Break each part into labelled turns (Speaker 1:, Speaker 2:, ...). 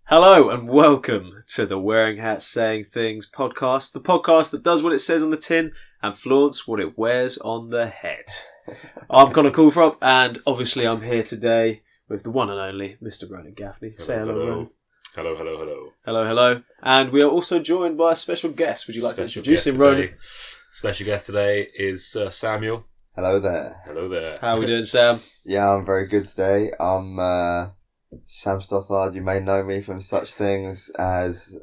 Speaker 1: Hello and welcome to the Wearing Hats Saying Things podcast, the podcast that does what it says on the tin and flaunts what it wears on the head. I'm Conor Calthrop, and obviously I'm here today with the one and only Mr. Ronan Gaffney. Say hello, Ronan.
Speaker 2: Hello.
Speaker 1: And we are also joined by a special guest. Would you like to introduce him, Ronan?
Speaker 2: Special guest today is Samuel.
Speaker 3: Hello there.
Speaker 1: How are we doing, Sam?
Speaker 3: Yeah, I'm very good today. I'm Sam Stothard. You may know me from such things as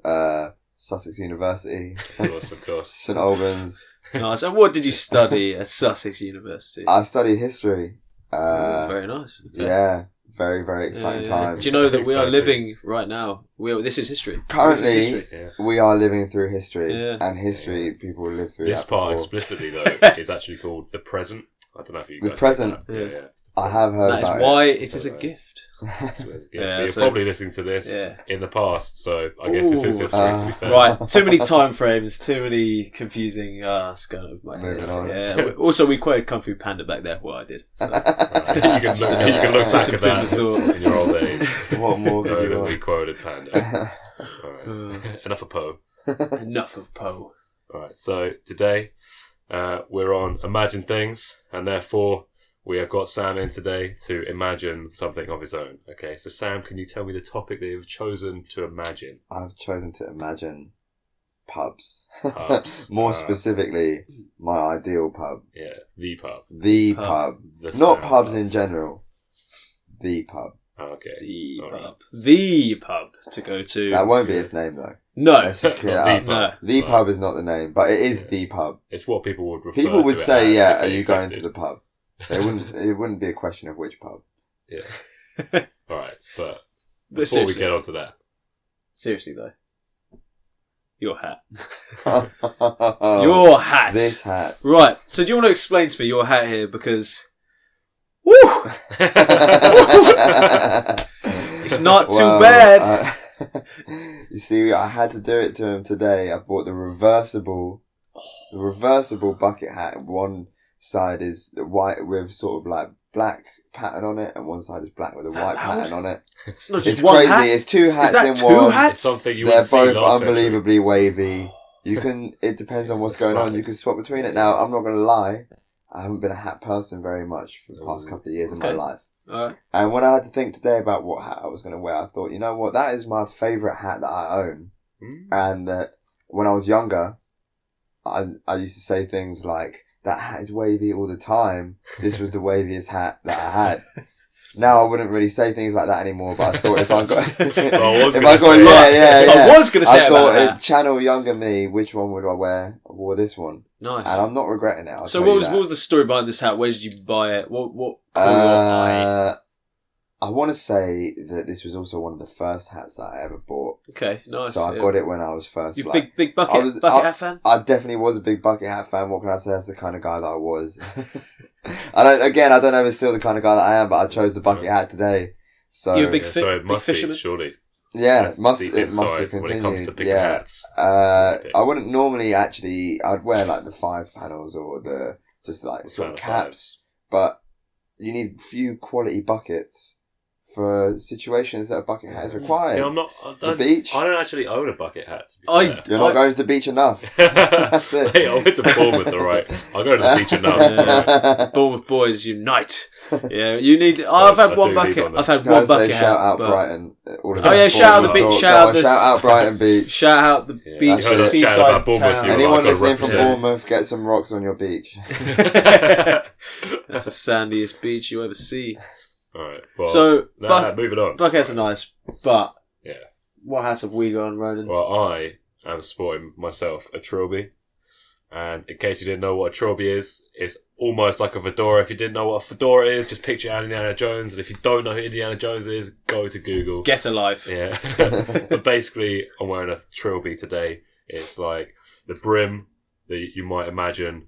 Speaker 3: Sussex University.
Speaker 2: Of course.
Speaker 3: St Albans.
Speaker 1: Nice. And what did you study at Sussex University?
Speaker 3: I studied history.
Speaker 1: Very nice. Okay.
Speaker 3: Yeah, very, very exciting times.
Speaker 1: Do you know that we are living right now? This is history.
Speaker 3: Currently, we are living through history, and history people live through.
Speaker 2: This
Speaker 3: that
Speaker 2: part
Speaker 3: before.
Speaker 2: explicitly though is actually called the present. I don't know if you guys
Speaker 3: The present.
Speaker 2: Yeah.
Speaker 3: I have heard
Speaker 1: That
Speaker 3: about
Speaker 1: is why it is a gift.
Speaker 2: You're probably listening to this in the past, so I guess this is history to be fair.
Speaker 1: Right, too many time frames, too many confusing. It's going over my head.
Speaker 3: Moving on.
Speaker 1: Yeah. Also, we quoted Kung Fu Panda back there. What I did. So.
Speaker 2: Right. You can look
Speaker 1: Just
Speaker 2: back
Speaker 1: a
Speaker 2: at that
Speaker 1: thought.
Speaker 2: in your old age.
Speaker 3: What more could you
Speaker 2: that
Speaker 3: want?
Speaker 2: we quoted Panda. Right. Enough of Poe.
Speaker 1: Enough of Poe.
Speaker 2: Alright, so today we're on Imagine Things, and therefore we have got Sam in today to imagine something of his own. Okay, so Sam, can you tell me the topic that you've chosen to imagine?
Speaker 3: I've chosen to imagine pubs.
Speaker 2: Pubs.
Speaker 3: More specifically, my ideal pub.
Speaker 2: Yeah, the pub.
Speaker 3: The pub.
Speaker 2: The
Speaker 3: Not
Speaker 2: Sam
Speaker 3: pubs
Speaker 2: pub.
Speaker 3: in general. The pub.
Speaker 2: Okay.
Speaker 1: The
Speaker 2: All
Speaker 1: pub.
Speaker 2: right.
Speaker 1: The pub to go to.
Speaker 3: That won't be its name though.
Speaker 1: No.
Speaker 3: Let's just clear
Speaker 2: Not
Speaker 3: that
Speaker 2: the
Speaker 3: up.
Speaker 2: pub.
Speaker 1: No.
Speaker 3: The
Speaker 2: Right.
Speaker 3: pub is not the name, but it is the pub.
Speaker 2: It's what people would refer
Speaker 3: People would
Speaker 2: to it
Speaker 3: say,
Speaker 2: as
Speaker 3: "Yeah,
Speaker 2: if
Speaker 3: are
Speaker 2: it
Speaker 3: you going to
Speaker 2: existed.
Speaker 3: the pub?" It wouldn't be a question of which pub.
Speaker 2: Yeah. Alright, but
Speaker 1: But
Speaker 2: before we
Speaker 1: seriously,
Speaker 2: get on to that,
Speaker 1: seriously though, your hat.
Speaker 3: Oh,
Speaker 1: Your hat.
Speaker 3: this hat.
Speaker 1: Right. So do you want to explain to me your hat here? Because, woo, it's not too
Speaker 3: Well,
Speaker 1: bad.
Speaker 3: You see, I had to do it to him today. I bought the reversible bucket hat. One side is white with sort of like black pattern on it, and one side is black with a white pattern on it.
Speaker 1: It's not just
Speaker 3: It's
Speaker 1: one
Speaker 3: crazy.
Speaker 1: hat.
Speaker 3: It's two hats
Speaker 1: that
Speaker 3: in
Speaker 1: two
Speaker 3: one.
Speaker 1: hats?
Speaker 2: it's something you
Speaker 3: They're
Speaker 2: would see
Speaker 3: both
Speaker 2: last
Speaker 3: unbelievably wavy. You can. It depends on what's
Speaker 2: That's
Speaker 3: going on.
Speaker 2: nice.
Speaker 3: You can swap between it. Now, I'm not going to lie. I haven't been a hat person very much for the past
Speaker 2: Ooh.
Speaker 3: couple of years in my
Speaker 1: Okay.
Speaker 3: life.
Speaker 1: Alright.
Speaker 3: And when I had to think today about what hat I was going to wear, I thought, you know what? That is my favourite hat that I own.
Speaker 2: century.
Speaker 3: And when I was younger, I used to say things like, "That hat is wavy all the time. This was the waviest hat that I had." Now I wouldn't really say things like that anymore, but I thought if I got,
Speaker 2: I was
Speaker 3: if
Speaker 2: gonna
Speaker 3: I got,
Speaker 2: say
Speaker 3: yeah.
Speaker 1: I was going to say
Speaker 3: I
Speaker 1: about
Speaker 3: thought,
Speaker 1: that.
Speaker 3: channel younger me, which one would I wear? I wore this one.
Speaker 1: Nice.
Speaker 3: And I'm not regretting it. I'll
Speaker 1: So
Speaker 3: tell
Speaker 1: what
Speaker 3: you
Speaker 1: was
Speaker 3: that.
Speaker 1: what was the story behind this hat? Where did you buy it? What caught your eye?
Speaker 3: I want to say that this was also one of the first hats that I ever bought.
Speaker 1: Okay, nice.
Speaker 3: So I got it when I was first.
Speaker 1: You
Speaker 3: like,
Speaker 1: big bucket hat fan?
Speaker 3: I definitely was a big bucket hat fan. What can I say? That's the kind of guy that I was. I don't know if it's still the kind of guy that I am, but I chose the bucket hat today. So
Speaker 1: You a big
Speaker 2: Yeah,
Speaker 1: fi-
Speaker 2: so it
Speaker 1: big
Speaker 2: must be,
Speaker 1: fisherman?
Speaker 2: surely.
Speaker 3: yeah,
Speaker 2: That's
Speaker 3: it must
Speaker 2: deep
Speaker 3: have
Speaker 2: inside
Speaker 3: continued.
Speaker 2: when it comes to picking
Speaker 3: Yeah.
Speaker 2: hats.
Speaker 3: I wouldn't normally actually. I'd wear like the 5 panels or the just like sort of
Speaker 2: Fan of
Speaker 3: caps, but you need few quality buckets for situations that a bucket hat is required.
Speaker 2: See, I
Speaker 3: The beach.
Speaker 2: don't actually own a bucket hat, to be fair.
Speaker 3: You're not going to the beach enough. That's it.
Speaker 2: Hey, I went to Bournemouth, alright. I go to the beach enough.
Speaker 1: Yeah. Bournemouth boys unite. Yeah, you need. I've had
Speaker 2: I
Speaker 1: one
Speaker 2: do
Speaker 1: bucket.
Speaker 2: need one,
Speaker 1: I've had
Speaker 3: Can I
Speaker 1: one
Speaker 3: say
Speaker 1: bucket
Speaker 3: shout
Speaker 1: hat.
Speaker 3: out
Speaker 1: but-
Speaker 3: Brighton? All of
Speaker 1: Oh,
Speaker 3: that
Speaker 1: yeah, shout out the
Speaker 3: Bournemouth
Speaker 1: beach,
Speaker 3: talk.
Speaker 1: shout
Speaker 3: Go
Speaker 1: out
Speaker 3: on,
Speaker 1: the-
Speaker 3: shout out Brighton Beach.
Speaker 1: Shout out the
Speaker 2: Yeah,
Speaker 1: beach,
Speaker 3: you heard us
Speaker 1: seaside
Speaker 2: shout about Bournemouth,
Speaker 1: town.
Speaker 2: you were
Speaker 3: Anyone
Speaker 2: like,
Speaker 3: listening from
Speaker 2: represent.
Speaker 3: Bournemouth, get some rocks on your beach.
Speaker 1: That's the sandiest beach you ever see.
Speaker 2: Alright, well,
Speaker 1: So,
Speaker 2: moving on.
Speaker 1: bucket hats are nice, but
Speaker 2: Yeah.
Speaker 1: what hats have we got on, Ronan?
Speaker 2: Well, I am sporting myself a trilby. And in case you didn't know what a trilby is, it's almost like a fedora. If you didn't know what a fedora is, just picture Indiana Jones. And if you don't know who Indiana Jones is, go to Google.
Speaker 1: Get a life.
Speaker 2: Yeah. But basically, I'm wearing a trilby today. It's like the brim that you might imagine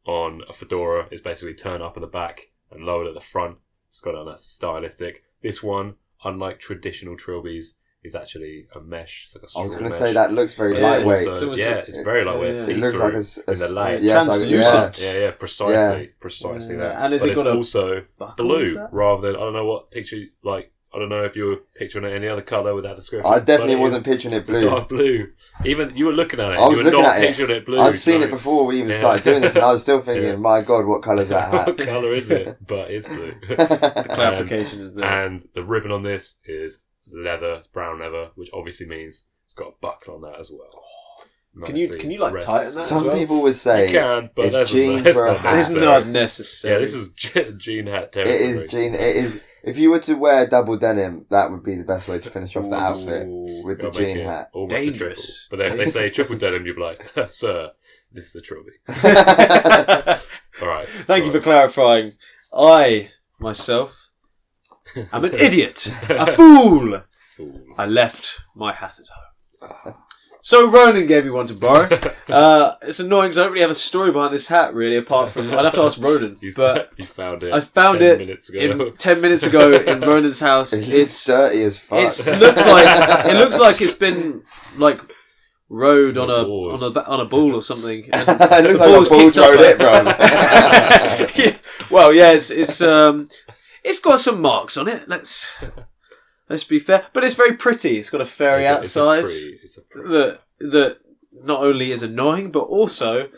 Speaker 2: on a fedora is basically turned up at the back and lowered at the front. It's got on that stylistic. This one, unlike traditional trilbies, is actually a mesh. It's like a straw
Speaker 3: I was going to
Speaker 2: mesh.
Speaker 3: say that looks very
Speaker 1: Yeah,
Speaker 3: lightweight.
Speaker 2: Also,
Speaker 1: So
Speaker 2: it's very lightweight.
Speaker 1: yeah.
Speaker 3: It looks like
Speaker 2: in the light.
Speaker 3: yeah, it's like-
Speaker 1: Translucent.
Speaker 2: Yeah, precisely that.
Speaker 1: And has
Speaker 2: but
Speaker 1: it got
Speaker 2: it's
Speaker 1: a
Speaker 2: also
Speaker 1: buckle, is
Speaker 2: blue
Speaker 1: that?
Speaker 2: rather than, I don't know what picture, like, I don't know if you were picturing it any other colour with that description.
Speaker 3: I definitely
Speaker 2: but it
Speaker 3: wasn't
Speaker 2: is
Speaker 3: picturing it
Speaker 2: a
Speaker 3: blue.
Speaker 2: dark blue. Even you were looking at it.
Speaker 3: I was
Speaker 2: you were
Speaker 3: looking
Speaker 2: not
Speaker 3: at it.
Speaker 2: picturing it blue.
Speaker 3: I've seen
Speaker 2: so-
Speaker 3: it before we even
Speaker 2: Yeah.
Speaker 3: started doing this, and I was still thinking,
Speaker 2: Yeah.
Speaker 3: my God, what colour's that hat?
Speaker 2: What colour is it? But it's blue.
Speaker 1: Clarification is there.
Speaker 2: And the ribbon on this is leather, it's brown leather, which obviously means it's got a buckle on that as well.
Speaker 1: Can you like tighten that?
Speaker 3: Some
Speaker 1: as well?
Speaker 3: people would say
Speaker 2: You can, but
Speaker 3: it's
Speaker 2: that's
Speaker 3: jean
Speaker 2: that's
Speaker 3: for a
Speaker 2: not
Speaker 3: hat.
Speaker 1: It's
Speaker 2: necessary.
Speaker 1: not necessary.
Speaker 2: Yeah, this is jean hat
Speaker 3: it
Speaker 2: territory.
Speaker 3: is jean. It is. If you were to wear double denim, that would be the best way to finish off the outfit with the
Speaker 2: Gotta make
Speaker 3: jean
Speaker 2: it
Speaker 3: hat.
Speaker 2: almost a
Speaker 1: Dangerous.
Speaker 2: triple. But then if they say triple denim, you'd be like, sir, this is a trilby. All right.
Speaker 1: Thank you for clarifying. I, myself, am an idiot. A fool.
Speaker 2: Fool.
Speaker 1: I left my hat at home. So Ronan gave me one to borrow. It's annoying because I don't really have a story behind this hat, really, apart from... I'd have to ask Ronan. But
Speaker 2: You found it.
Speaker 1: I found
Speaker 2: 10
Speaker 1: it
Speaker 2: minutes ago.
Speaker 1: 10 minutes ago in Ronan's house.
Speaker 3: It's dirty as fuck.
Speaker 1: It looks like it's been like rode on a ball or something. And
Speaker 3: it looks
Speaker 1: the
Speaker 3: like
Speaker 1: ball's
Speaker 3: a bull's
Speaker 1: kicked up
Speaker 3: rode it, bro.
Speaker 1: Well, yeah, it's got some marks on it. Let's be fair, but it's very pretty. It's got a fairy outside
Speaker 2: It's a pretty.
Speaker 1: that not only is annoying but also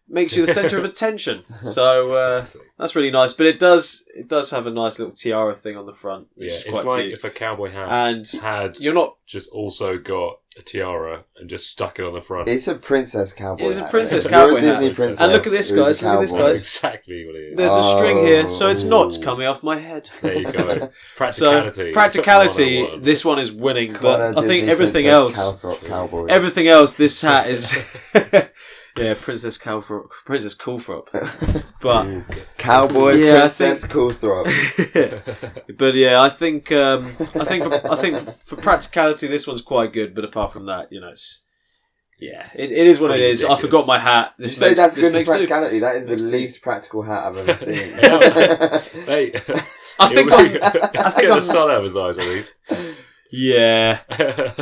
Speaker 1: makes you the centre of attention. So
Speaker 2: Precisely.
Speaker 1: that's really nice. But it does have a nice little tiara thing on the front. Which
Speaker 2: Yeah,
Speaker 1: is
Speaker 2: it's
Speaker 1: quite
Speaker 2: like
Speaker 1: cute.
Speaker 2: if a cowboy hat
Speaker 1: And
Speaker 2: had
Speaker 1: you're not.
Speaker 2: just also got a tiara and just stuck it on the front.
Speaker 3: It's a princess cowboy
Speaker 1: It's a
Speaker 3: hat.
Speaker 1: princess
Speaker 3: If
Speaker 1: cowboy
Speaker 3: you're a Disney
Speaker 2: hat.
Speaker 3: princess.
Speaker 1: And look at this,
Speaker 3: who's a
Speaker 1: guys, look at this,
Speaker 3: cowboy.
Speaker 1: guys.
Speaker 2: That's exactly what it is.
Speaker 1: There's a string here, so it's not
Speaker 3: Oh.
Speaker 1: coming off my head.
Speaker 2: There you go.
Speaker 1: So
Speaker 2: Practicality.
Speaker 1: practicality,
Speaker 2: 101.
Speaker 1: this one is winning,
Speaker 3: Connor,
Speaker 1: but I think
Speaker 3: Disney
Speaker 1: everything
Speaker 3: princess
Speaker 1: else,
Speaker 3: Calthrop cowboy.
Speaker 1: everything else, this hat is, yeah, Princess Calthrop, Princess Calthrop, but
Speaker 3: Cowboy
Speaker 1: Yeah, I
Speaker 3: princess Calthrop.
Speaker 1: but yeah, I think for practicality, this one's quite good, but apart from that, it's. Yeah, it is what it
Speaker 2: Pretty
Speaker 1: is. I
Speaker 2: ridiculous.
Speaker 1: forgot my hat.
Speaker 3: You
Speaker 1: This
Speaker 3: say
Speaker 1: makes,
Speaker 3: that's
Speaker 1: this
Speaker 3: good for
Speaker 1: makes two.
Speaker 3: practicality. That is the
Speaker 1: Makes two.
Speaker 3: least practical hat I've ever seen.
Speaker 2: Hey,
Speaker 1: I think
Speaker 2: get
Speaker 1: I'm-
Speaker 2: the sun out of his eyes, Reeve.
Speaker 1: Yeah.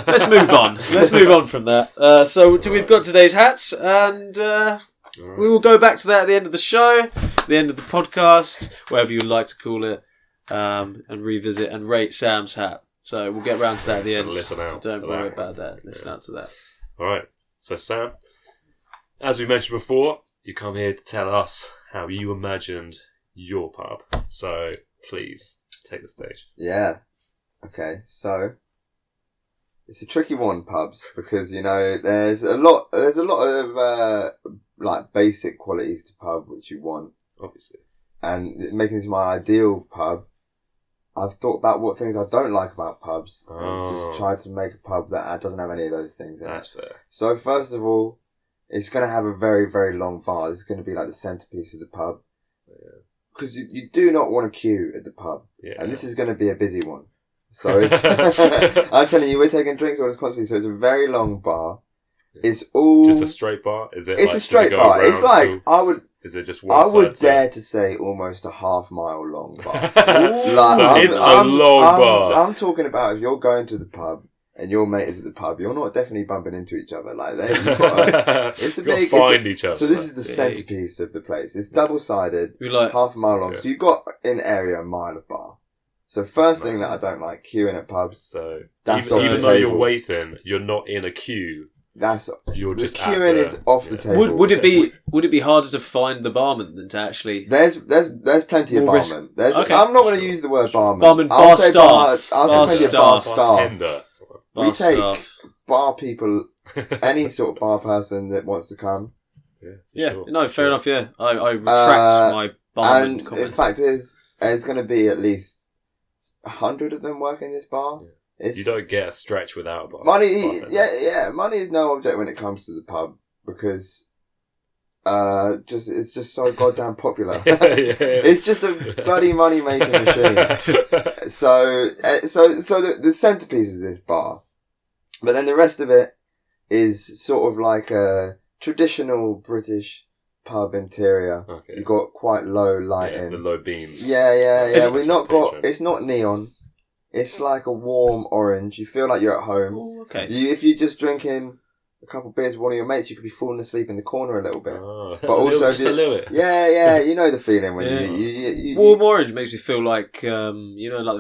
Speaker 1: Let's move on. Let's move on from that. So we've got today's hats, and we will go back to that at the end of the show, the end of the podcast, whatever you'd like to call it, and revisit and rate Sam's hat. So we'll get round to that at the
Speaker 2: So
Speaker 1: end.
Speaker 2: listen out
Speaker 1: So don't
Speaker 2: for
Speaker 1: worry
Speaker 2: that.
Speaker 1: about that. Listen out to that.
Speaker 2: All right. So, Sam, as we mentioned before, you come here to tell us how you imagined your pub. So, please take the stage.
Speaker 3: Yeah. Okay, so it's a tricky one, pubs, because there's a lot of like basic qualities to pub which you want,
Speaker 2: Obviously.
Speaker 3: and making this my ideal pub. I've thought about what things I don't like about pubs, and
Speaker 2: Oh.
Speaker 3: just tried to make a pub that doesn't have any of those things in
Speaker 2: That's
Speaker 3: it.
Speaker 2: fair.
Speaker 3: So first of all, it's going to have a very, very long bar. This is going to be like the centerpiece of the pub.
Speaker 2: Yeah.
Speaker 3: Because you do not want to queue at the pub.
Speaker 2: Yeah.
Speaker 3: And this is going to be a busy one. So it's, I'm telling you, we're taking drinks orders constantly. So it's a very long bar. It's all...
Speaker 2: Just a straight bar? Is it
Speaker 3: It's
Speaker 2: like,
Speaker 3: a straight
Speaker 2: does it go
Speaker 3: bar. It's
Speaker 2: around
Speaker 3: like,
Speaker 2: to- Is it just one
Speaker 3: I would
Speaker 2: side to-
Speaker 3: dare to say almost a half-mile long bar.
Speaker 2: So it's a long bar.
Speaker 3: I'm talking about if you're going to the pub and your mate is at the pub, you're not definitely bumping into each other. Like, you've got to, it's a
Speaker 2: You've got to
Speaker 3: big...
Speaker 2: find each other.
Speaker 3: So this is the
Speaker 1: Big.
Speaker 3: centerpiece of the place. It's double-sided,
Speaker 1: We like.
Speaker 3: half a mile long.
Speaker 2: Yeah.
Speaker 3: So you've got in area a mile of bar. So first thing
Speaker 2: nice.
Speaker 3: that I don't like, queuing at pubs.
Speaker 2: So
Speaker 3: That's
Speaker 2: even,
Speaker 3: off
Speaker 2: even
Speaker 3: the
Speaker 2: though you're
Speaker 3: table.
Speaker 2: waiting, you're not in a queue.
Speaker 3: That's
Speaker 2: You're
Speaker 3: the
Speaker 2: just at
Speaker 3: queuing
Speaker 2: the-
Speaker 3: is off the
Speaker 2: yeah.
Speaker 3: table.
Speaker 1: Would it be harder to find the barman than to actually
Speaker 3: There's plenty of
Speaker 1: More risk-
Speaker 3: barmen. There's
Speaker 1: Okay.
Speaker 3: I'm not going to
Speaker 2: Sure.
Speaker 3: use the word
Speaker 2: Sure.
Speaker 3: barman.
Speaker 1: Barman,
Speaker 3: I'll
Speaker 1: bar
Speaker 3: say
Speaker 1: staff.
Speaker 3: I'll
Speaker 1: Bar
Speaker 3: say plenty of bar
Speaker 1: staff.
Speaker 3: staff.
Speaker 2: Bartender.
Speaker 3: We
Speaker 1: bar
Speaker 3: take
Speaker 1: staff?
Speaker 3: bar people, any sort of bar person that wants to come.
Speaker 1: Yeah,
Speaker 2: sure,
Speaker 1: no, fair
Speaker 2: sure.
Speaker 1: enough. Yeah, I retract my barman
Speaker 3: And
Speaker 1: comment.
Speaker 3: in fact, there's going to be at least 100 of them working this bar.
Speaker 2: Yeah.
Speaker 3: It's
Speaker 2: You don't get a stretch without a bar.
Speaker 3: money.
Speaker 2: bartender.
Speaker 3: Yeah. Money is no object when it comes to the pub because it's just so goddamn popular.
Speaker 2: Yeah.
Speaker 3: It's just a bloody money making machine. So the centerpiece is this bar, but then the rest of it is sort of like a traditional British pub interior.
Speaker 2: Okay.
Speaker 3: You've got quite low
Speaker 2: Yeah,
Speaker 3: lighting.
Speaker 2: the low beams.
Speaker 3: Yeah. We've not got.
Speaker 2: Picture.
Speaker 3: It's not neon. It's like a warm orange. You feel like you're at home.
Speaker 1: Ooh, okay.
Speaker 3: If you're just drinking a couple of beers with one of your mates, you could be falling asleep in the corner a little bit.
Speaker 2: Oh,
Speaker 3: But also,
Speaker 2: just a little bit.
Speaker 3: Yeah, you know the feeling when
Speaker 1: Yeah.
Speaker 3: you
Speaker 1: Warm Orange makes me feel like like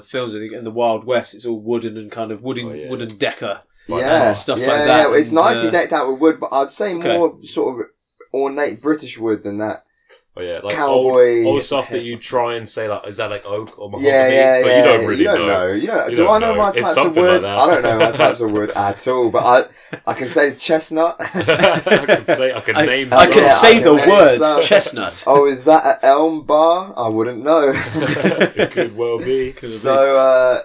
Speaker 1: the films in the Wild West. It's all wooden and kind of wooden decker.
Speaker 3: and
Speaker 1: stuff like that.
Speaker 3: Yeah, it's
Speaker 1: and,
Speaker 3: nicely decked out with wood, but I'd say
Speaker 1: Okay.
Speaker 3: more sort of ornate British wood than that.
Speaker 2: Oh yeah, like
Speaker 3: Cowboy
Speaker 2: old stuff that you try and say like, is that like oak or mahogany?
Speaker 3: Yeah,
Speaker 2: but you don't really know.
Speaker 3: You don't.
Speaker 2: You
Speaker 3: Do
Speaker 2: don't
Speaker 3: I know my
Speaker 2: It's
Speaker 3: types of
Speaker 2: something
Speaker 3: wood?
Speaker 2: like that.
Speaker 3: I don't know my types of wood at all, but I can say chestnut.
Speaker 2: I can name.
Speaker 1: I can
Speaker 3: Yeah,
Speaker 1: say
Speaker 3: I
Speaker 1: the
Speaker 3: can
Speaker 1: word
Speaker 3: name some.
Speaker 1: chestnut.
Speaker 3: Oh, is that an elm bar? I wouldn't know.
Speaker 2: It could well be.
Speaker 3: So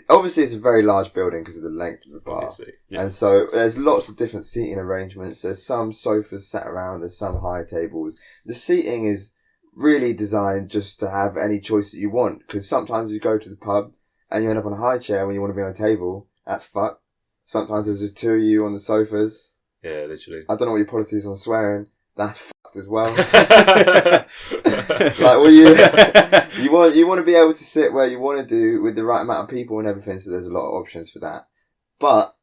Speaker 3: obviously it's a very large building because of the length of the bar.
Speaker 2: Obviously,
Speaker 3: And so there's lots of different seating arrangements. There's some sofas sat around. There's some high tables. The seating is really designed just to have any choice that you want. Because sometimes you go to the pub and you end up on a high chair when you want to be on a table. That's fucked. Sometimes there's just two of you on the sofas.
Speaker 2: Yeah, literally.
Speaker 3: I don't know what your policy is on swearing. That's fucked as well. Like, well, you want to be able to sit where you want to do with the right amount of people and everything. So there's a lot of options for that. But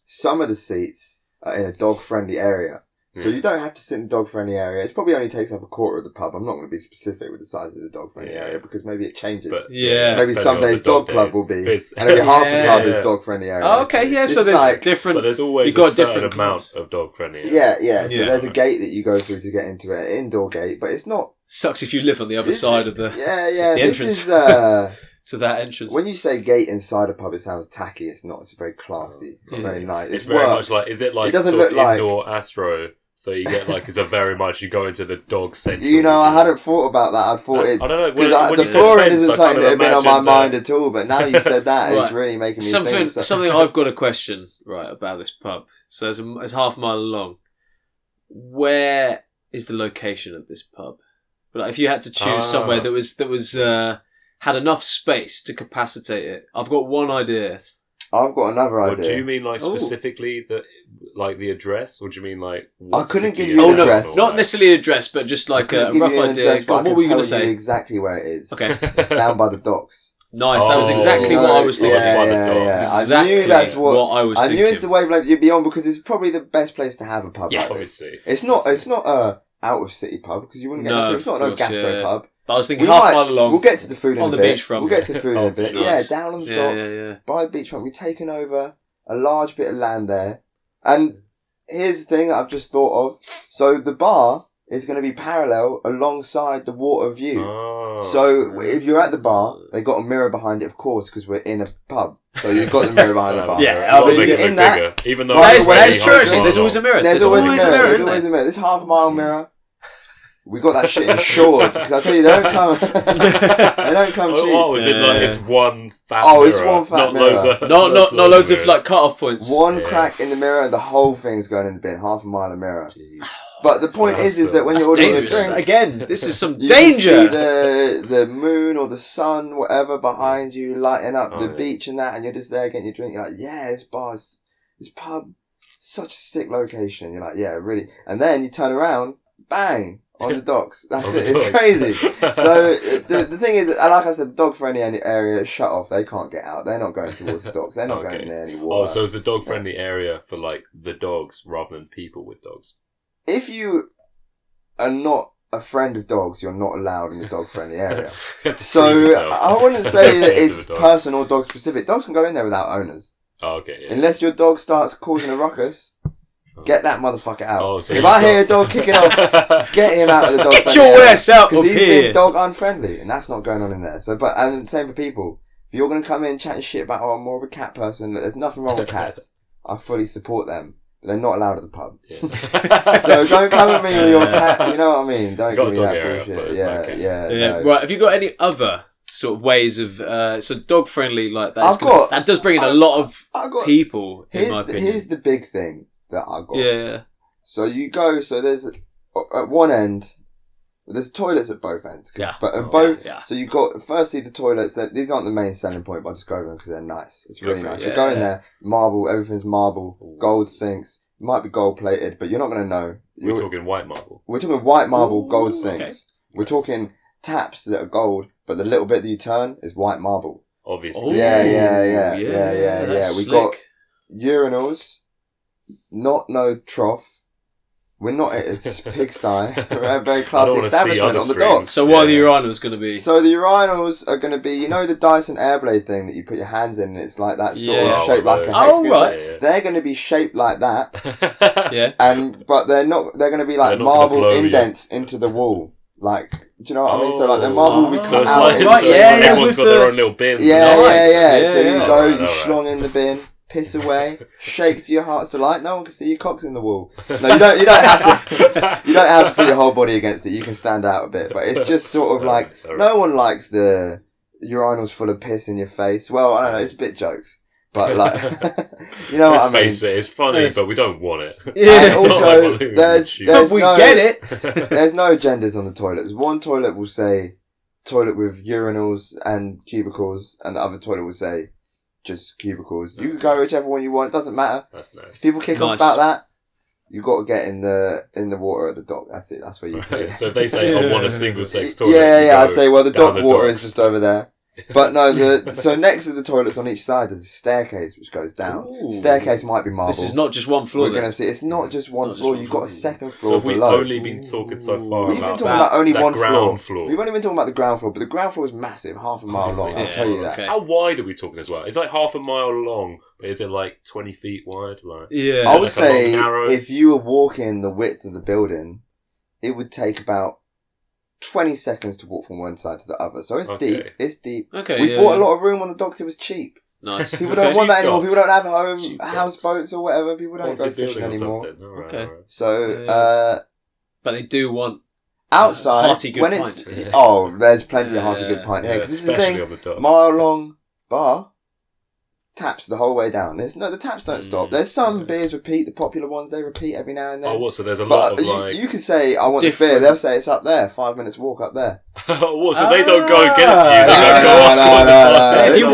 Speaker 3: some of the seats are in a dog-friendly area. So you don't have to sit in the dog-friendly area. It probably only takes up a quarter of the pub. I'm not going to be specific with the size of the dog-friendly area because maybe it changes.
Speaker 2: But,
Speaker 3: maybe some days dog club will be,
Speaker 2: It's-
Speaker 3: and maybe half the club
Speaker 2: Yeah.
Speaker 3: is dog-friendly area.
Speaker 1: Oh, okay, yeah. So
Speaker 3: It's
Speaker 1: there's
Speaker 3: like-
Speaker 1: different.
Speaker 2: But there's always
Speaker 1: You've got
Speaker 2: a certain
Speaker 1: different
Speaker 2: amount
Speaker 1: clubs.
Speaker 2: of dog friendly.
Speaker 3: So
Speaker 1: Yeah.
Speaker 3: there's a gate that you go through to get into it, an indoor gate, but it's not.
Speaker 1: Sucks if you live on the other side of the
Speaker 3: Yeah.
Speaker 1: the
Speaker 3: This
Speaker 1: entrance.
Speaker 3: is
Speaker 1: to that entrance.
Speaker 3: when you say gate inside a pub, it sounds tacky. It's not. It's very classy. It's
Speaker 1: Yeah.
Speaker 3: very nice.
Speaker 2: It's
Speaker 3: It
Speaker 2: very
Speaker 3: works.
Speaker 2: much like, is it like
Speaker 3: It doesn't
Speaker 2: sort of
Speaker 3: look like-
Speaker 2: indoor Astro? So you get like, it's a very much, you go into the dog central.
Speaker 3: You know, I hadn't thought about that. I thought it.
Speaker 2: I don't know.
Speaker 3: Because
Speaker 2: When
Speaker 3: the
Speaker 2: you said
Speaker 3: flooring
Speaker 2: fence,
Speaker 3: isn't
Speaker 2: I
Speaker 3: something
Speaker 2: kind
Speaker 3: that
Speaker 2: of
Speaker 3: had been on my
Speaker 2: imagined,
Speaker 3: mind at all, but now you said that, it's
Speaker 1: Right.
Speaker 3: really making me
Speaker 1: something
Speaker 3: think. So.
Speaker 1: something I've got a question right about this pub. So it's half a mile long. Where is the location of this pub? But like, if you had to choose somewhere that was had enough space to capacitate it, I've got one idea.
Speaker 3: I've got another
Speaker 2: What
Speaker 3: idea.
Speaker 2: do you mean, like
Speaker 1: Oh.
Speaker 2: specifically like the address, or do you mean like?
Speaker 3: I
Speaker 2: What
Speaker 3: couldn't
Speaker 2: city
Speaker 3: give you
Speaker 2: it's
Speaker 3: an
Speaker 1: Oh
Speaker 2: in,
Speaker 1: no,
Speaker 3: address.
Speaker 2: or
Speaker 1: not
Speaker 2: like-
Speaker 1: necessarily an address, but just like
Speaker 3: I
Speaker 1: a
Speaker 3: couldn't give
Speaker 1: rough
Speaker 3: you an
Speaker 1: idea.
Speaker 3: address,
Speaker 1: Go on,
Speaker 3: but I
Speaker 1: what were you
Speaker 3: can
Speaker 1: going to
Speaker 3: tell you
Speaker 1: say?
Speaker 3: exactly where it is.
Speaker 1: Okay,
Speaker 3: It's down by the docks.
Speaker 1: nice. That was
Speaker 2: Oh.
Speaker 1: exactly
Speaker 3: You
Speaker 1: what
Speaker 3: know,
Speaker 1: I was thinking.
Speaker 2: by the dogs.
Speaker 3: I
Speaker 1: Exactly
Speaker 3: knew that's what.
Speaker 1: I was
Speaker 3: I
Speaker 1: thinking.
Speaker 3: knew it's the wavelength you'd be on because it's probably the best place to have a pub
Speaker 1: Yeah.
Speaker 3: like this.
Speaker 2: Obviously,
Speaker 3: It's not a out of city pub because you wouldn't get
Speaker 1: No,
Speaker 3: nothing. It's not
Speaker 1: of
Speaker 3: no
Speaker 1: course,
Speaker 3: gastro
Speaker 1: yeah.
Speaker 3: pub.
Speaker 1: But I was thinking
Speaker 3: We
Speaker 1: half
Speaker 3: might-
Speaker 1: mile along.
Speaker 3: We'll get to the food in
Speaker 1: on
Speaker 3: a
Speaker 1: the
Speaker 3: bit.
Speaker 1: beachfront.
Speaker 3: We'll get to the food in
Speaker 2: Oh,
Speaker 3: a bit.
Speaker 2: nice.
Speaker 3: Yeah, down on the docks.
Speaker 1: Yeah.
Speaker 3: By the beachfront. We've taken over a large bit of land there. And here's the thing I've just thought of. So the bar is going to be parallel alongside the water view.
Speaker 2: Oh.
Speaker 3: So if you're at the bar, they got a mirror behind it, of course, because we're in a pub. So you've got the mirror behind the bar.
Speaker 1: Yeah,
Speaker 2: I'll
Speaker 1: but
Speaker 2: make
Speaker 3: you're
Speaker 2: it look
Speaker 3: in that-
Speaker 2: bigger, even though
Speaker 3: That
Speaker 2: it's
Speaker 3: is-
Speaker 2: way
Speaker 3: that is
Speaker 1: true,
Speaker 2: half
Speaker 1: actually.
Speaker 2: mile
Speaker 1: There's always a
Speaker 2: long.
Speaker 1: mirror.
Speaker 3: There's always a mirror.
Speaker 1: isn't
Speaker 3: There's
Speaker 1: there?
Speaker 3: always a mirror. There's half a mile mirror. We got that shit insured because I tell you, they don't come. They don't come cheap.
Speaker 2: Oh, is it like it's one fat
Speaker 3: Oh,
Speaker 2: mirror?
Speaker 3: it's one fat
Speaker 2: not
Speaker 3: mirror.
Speaker 2: Loads of,
Speaker 1: Not loads of
Speaker 2: mirrors.
Speaker 1: like cut-off points.
Speaker 3: One
Speaker 2: Yeah.
Speaker 3: crack in the mirror, and the whole thing's going in the bin. Half a mile of mirror.
Speaker 2: Jeez.
Speaker 3: But the point
Speaker 2: That's
Speaker 3: is that when
Speaker 1: That's
Speaker 3: you're ordering your
Speaker 1: dangerous.
Speaker 3: drink,
Speaker 1: Again, this is some
Speaker 3: you
Speaker 1: danger.
Speaker 3: can see the moon or the sun, whatever, behind you, lighting up
Speaker 2: Oh,
Speaker 3: the
Speaker 2: yeah.
Speaker 3: beach and that, and you're just there getting your drink. You're like, yeah, this pub, such a sick location. You're like, yeah, really. And then you turn around, bang, on the docks. That's
Speaker 2: On
Speaker 3: it.
Speaker 2: the
Speaker 3: It's
Speaker 2: docks.
Speaker 3: crazy. So the thing is, like I said, the dog-friendly area is shut off. They can't get out. They're not going towards the docks. They're not
Speaker 2: Okay.
Speaker 3: going near any water.
Speaker 2: Oh, so it's a dog-friendly area for like the dogs rather than people with dogs.
Speaker 3: If you are not a friend of dogs, you're not allowed in the dog-friendly area.
Speaker 2: You have to
Speaker 3: So
Speaker 2: prove yourself.
Speaker 3: I wouldn't
Speaker 2: As
Speaker 3: say
Speaker 2: a
Speaker 3: that
Speaker 2: friend
Speaker 3: it's
Speaker 2: of a dog.
Speaker 3: person or dog specific. Dogs can go in there without owners.
Speaker 2: Oh, okay. Yeah.
Speaker 3: Unless your dog starts causing a ruckus, get that motherfucker out.
Speaker 2: Oh, so
Speaker 3: if
Speaker 2: you've
Speaker 3: I hear a
Speaker 2: got-
Speaker 3: dog kicking off, get him out of the dog
Speaker 1: Get your ass out
Speaker 3: because
Speaker 1: of
Speaker 3: he's
Speaker 1: here.
Speaker 3: been dog unfriendly, and that's not going on in there. So, and same for people. If you're going to come in chatting shit about, oh, I'm more of a cat person, there's nothing wrong with cats. I fully support them, but they're not allowed at the pub.
Speaker 2: Yeah.
Speaker 3: So don't come at me with your cat. You know what I mean? Don't
Speaker 2: Got
Speaker 3: give
Speaker 2: a
Speaker 3: me
Speaker 2: dog
Speaker 3: that
Speaker 2: area, but
Speaker 3: bullshit.
Speaker 2: it's
Speaker 3: Yeah,
Speaker 2: not a cat.
Speaker 3: yeah,
Speaker 1: Yeah.
Speaker 3: no.
Speaker 1: Right. Have you got any other sort of ways of so dog friendly like that?
Speaker 3: I've got-
Speaker 1: that does bring in a lot of
Speaker 3: I got.
Speaker 1: people. In my opinion.
Speaker 3: Here's the big thing that I got.
Speaker 1: Yeah.
Speaker 3: So you go. So there's at one end. There's toilets at both ends.
Speaker 1: Yeah.
Speaker 3: But at
Speaker 2: Oh,
Speaker 3: both.
Speaker 1: yeah.
Speaker 3: So you got firstly the toilets. These aren't the main selling point, but I just go over them because they're nice. It's really
Speaker 2: Go for it.
Speaker 3: nice.
Speaker 1: Yeah.
Speaker 3: You go in there, marble. Everything's marble.
Speaker 2: Ooh.
Speaker 3: Gold sinks. Might be gold plated, but you're not going to know.
Speaker 2: We're talking white marble.
Speaker 3: We're talking white marble,
Speaker 1: Ooh,
Speaker 3: gold
Speaker 1: okay.
Speaker 3: sinks. We're talking taps that are gold, but the little bit that you turn is white marble.
Speaker 2: Obviously.
Speaker 3: Yeah.
Speaker 1: That's
Speaker 3: We got
Speaker 1: slick.
Speaker 3: urinals. not no trough. We're not at a pigsty. We're at a very classy establishment on the docks.
Speaker 1: So what are the urinals going to be?
Speaker 3: So the urinals are going to be, you know, the Dyson Airblade thing that you put your hands in, and it's like that sort of shaped like a hexagon.
Speaker 1: Right.
Speaker 3: Yeah. They're going to be shaped like that.
Speaker 1: Yeah.
Speaker 3: But they're not. They're going to be like marble indents into the wall. Like, do you know what I mean? So like the marble will be cut
Speaker 2: so
Speaker 3: out.
Speaker 2: Everyone's got their own little bin.
Speaker 3: Yeah. So you go, you schlong in the bin. Piss away, shake to your heart's delight. No one can see your cocks in the wall. No, you don't have to. You don't have to put your whole body against it. You can stand out a bit, but it's just sort of like no one likes the urinals full of piss in your face. Well, I don't know. It's a bit jokes, but like you know what I mean.
Speaker 2: Let's face it, it's funny, but we don't want it.
Speaker 3: Yeah. And also, there's
Speaker 1: we
Speaker 3: no,
Speaker 1: get it.
Speaker 3: There's no genders on the toilets. One toilet will say toilet with urinals and cubicles, and the other toilet will say just cubicles. You can go whichever one you want. It doesn't matter.
Speaker 2: That's nice.
Speaker 3: If people kick off about that, you got to get in the water at the dock. That's it. That's where you put it.
Speaker 2: So if they say I want a single sex toilet,
Speaker 3: I say well the dock water is just over there. But no, so next to the toilets on each side there's a staircase which goes down.
Speaker 1: Ooh.
Speaker 3: Staircase might be marble.
Speaker 1: This is not just one floor.
Speaker 3: We're going to see. It's not just one floor. You've got a second floor
Speaker 2: so we've
Speaker 3: below.
Speaker 2: only been talking so far
Speaker 3: We've
Speaker 2: about
Speaker 3: been talking about only one
Speaker 2: ground
Speaker 3: floor. We've only been talking about the ground floor, but the ground floor is massive, half a mile long. I'll tell you that.
Speaker 2: How wide are we talking as well? It's like half a mile long, but is it like 20 feet wide? Like,
Speaker 3: I would say if you were walking the width of the building, it would take about 20 seconds to walk from one side to the other. So it's deep. It's deep.
Speaker 1: Okay.
Speaker 3: We bought a lot of room on the docks. It was cheap.
Speaker 1: Nice.
Speaker 3: People don't want that anymore. People don't have houseboats or whatever. People don't go fishing anymore.
Speaker 2: Okay.
Speaker 3: So,
Speaker 1: but they do want
Speaker 3: outside
Speaker 1: hearty good
Speaker 3: when
Speaker 1: pint.
Speaker 3: It's there's plenty of hearty good pint here. Because this is the thing, mile long bar. Taps the whole way down. The taps don't stop. There's some beers repeat, the popular ones they repeat every now and then.
Speaker 2: Oh, what? So there's a lot of like.
Speaker 3: You can say I want the beer. They'll say it's up there. 5 minutes walk up there.
Speaker 2: What? So they don't go and get it for you. They go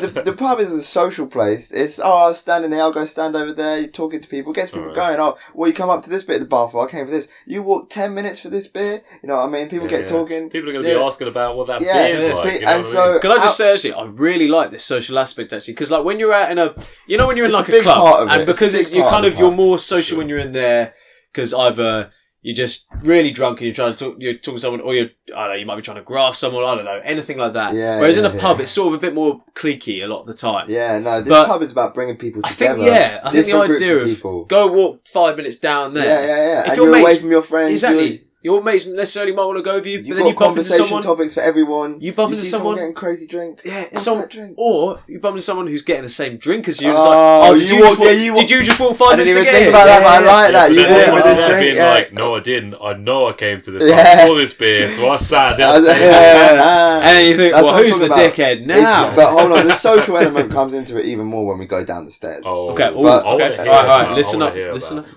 Speaker 2: up.
Speaker 3: The pub is a social place. It's I was standing here. I'll go stand over there. You're talking to people. Gets people going. Oh, well, you come up to this bit of the bar for. I came for this. You walk 10 minutes for this beer. You know what I mean? People get talking.
Speaker 2: People are going to be asking about what that beer is like.
Speaker 3: And so,
Speaker 1: can I just say actually, I really like this social aspect actually, because like when you're out in when you're in like a club,
Speaker 3: part of it.
Speaker 1: And because you're more social when you're in there, because either you're just really drunk and you're talking to someone, or you might be trying to graft someone, I don't know, anything like that.
Speaker 3: Yeah,
Speaker 1: whereas in a pub, it's sort of a bit more cliquey a lot of the time.
Speaker 3: Yeah, no, this pub is about bringing people together.
Speaker 1: I think the idea of go walk 5 minutes down there.
Speaker 3: Yeah.
Speaker 1: If
Speaker 3: and
Speaker 1: you're
Speaker 3: away from your friends.
Speaker 1: Exactly. Your mates necessarily might want to go with you, but then
Speaker 3: got
Speaker 1: you bump into someone.
Speaker 3: topics for everyone.
Speaker 1: You bump into
Speaker 3: see
Speaker 1: someone
Speaker 3: getting crazy drink.
Speaker 1: Yeah,
Speaker 3: drink?
Speaker 1: Or you bump into someone who's getting the same drink as you. And it's did you just walk 5 minutes to get
Speaker 3: think about that, but I like that. You
Speaker 2: walk
Speaker 3: with this drink.
Speaker 2: Being like, no, I didn't. I know I came to this bar for this beer, so I sat down.
Speaker 1: And then you think, well, who's the dickhead now?
Speaker 3: But hold on, the social element comes into it even more when we go down the stairs.
Speaker 2: Oh,
Speaker 1: okay.
Speaker 2: All
Speaker 1: right. Listen up.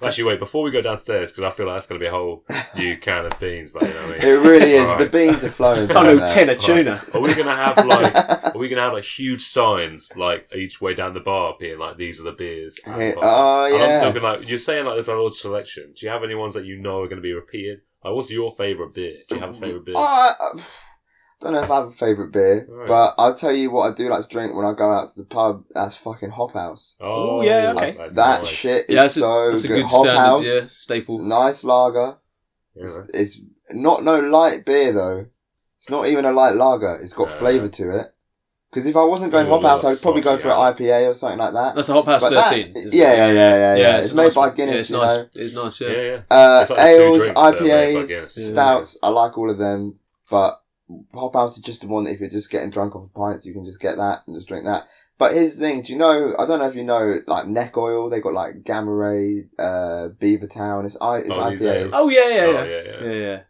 Speaker 2: Actually, wait, before we go downstairs, because I feel like that's going to be a whole new can of beans. Like,
Speaker 3: it really is. The beans are flowing.
Speaker 1: Hello, tin of tuna.
Speaker 2: Are we gonna have like huge signs like each way down the bar being like these are the beers?
Speaker 3: I'm
Speaker 2: talking like you're saying like there's a large selection. Do you have any ones that you know are going to be repeated? Like, what's your favourite beer? Do you have a favourite beer?
Speaker 3: I don't know if I have a favourite beer, but I'll tell you what I do like to drink when I go out to the pub. That's fucking Hop House.
Speaker 1: Oh yeah, okay.
Speaker 3: That shit is so good.
Speaker 1: Good
Speaker 3: Hop House,
Speaker 1: staple.
Speaker 3: It's a nice lager. It's not no light beer though. It's not even a light lager. It's got flavour to it. Because if I wasn't going Hop House, I'd probably go for an IPA or something like that.
Speaker 1: That's the Hop House 13.
Speaker 3: Yeah. It's made by Guinness.
Speaker 1: It's nice. It's nice. Yeah.
Speaker 2: Like
Speaker 3: ales, IPAs, stouts. I like all of them, but Hop House is just the one that if you're just getting drunk off of pints, you can just get that and just drink that. But here's the thing, I don't know if you know, like Neck Oil, they got like Gamma Ray, Beavertown, it's IPAs.
Speaker 1: Oh yeah.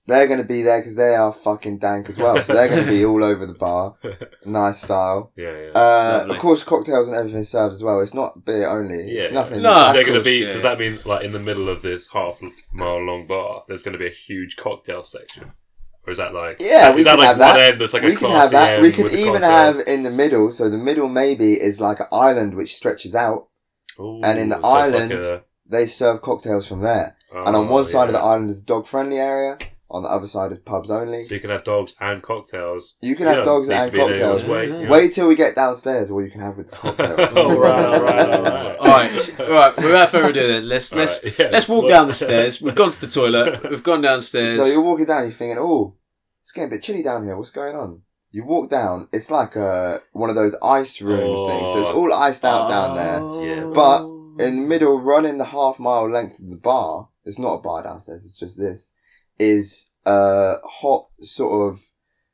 Speaker 3: They're going to be there because they are fucking dank as well. So they're going to be all over the bar. Nice style. Of course, cocktails and everything served as well. It's not beer only. It's nothing.
Speaker 1: No,
Speaker 2: does that mean like in the middle of this half-mile long bar, there's going to be a huge cocktail section? Or is that like...
Speaker 3: Yeah, we can have that.
Speaker 2: There's like
Speaker 3: we can have that. We can even have in the middle. So the middle maybe is like an island which stretches out.
Speaker 2: Ooh,
Speaker 3: and in the island, they serve cocktails from there. And on one side of the island is a dog-friendly area. On the other side is pubs only.
Speaker 2: So you can have dogs and cocktails.
Speaker 3: You can have dogs and cocktails. Wait till we get downstairs, or you can have with the cocktails.
Speaker 2: Right.
Speaker 1: Right. Without further ado, then let's walk down the stairs. We've gone to the toilet. We've gone downstairs.
Speaker 3: So you're walking down. You're thinking, oh, it's getting a bit chilly down here. What's going on? You walk down. It's like one of those ice room things. So it's all iced out down there.
Speaker 2: Yeah.
Speaker 3: But in the middle, running the half-mile length of the bar. It's not a bar downstairs. It's just this. Is a hot sort of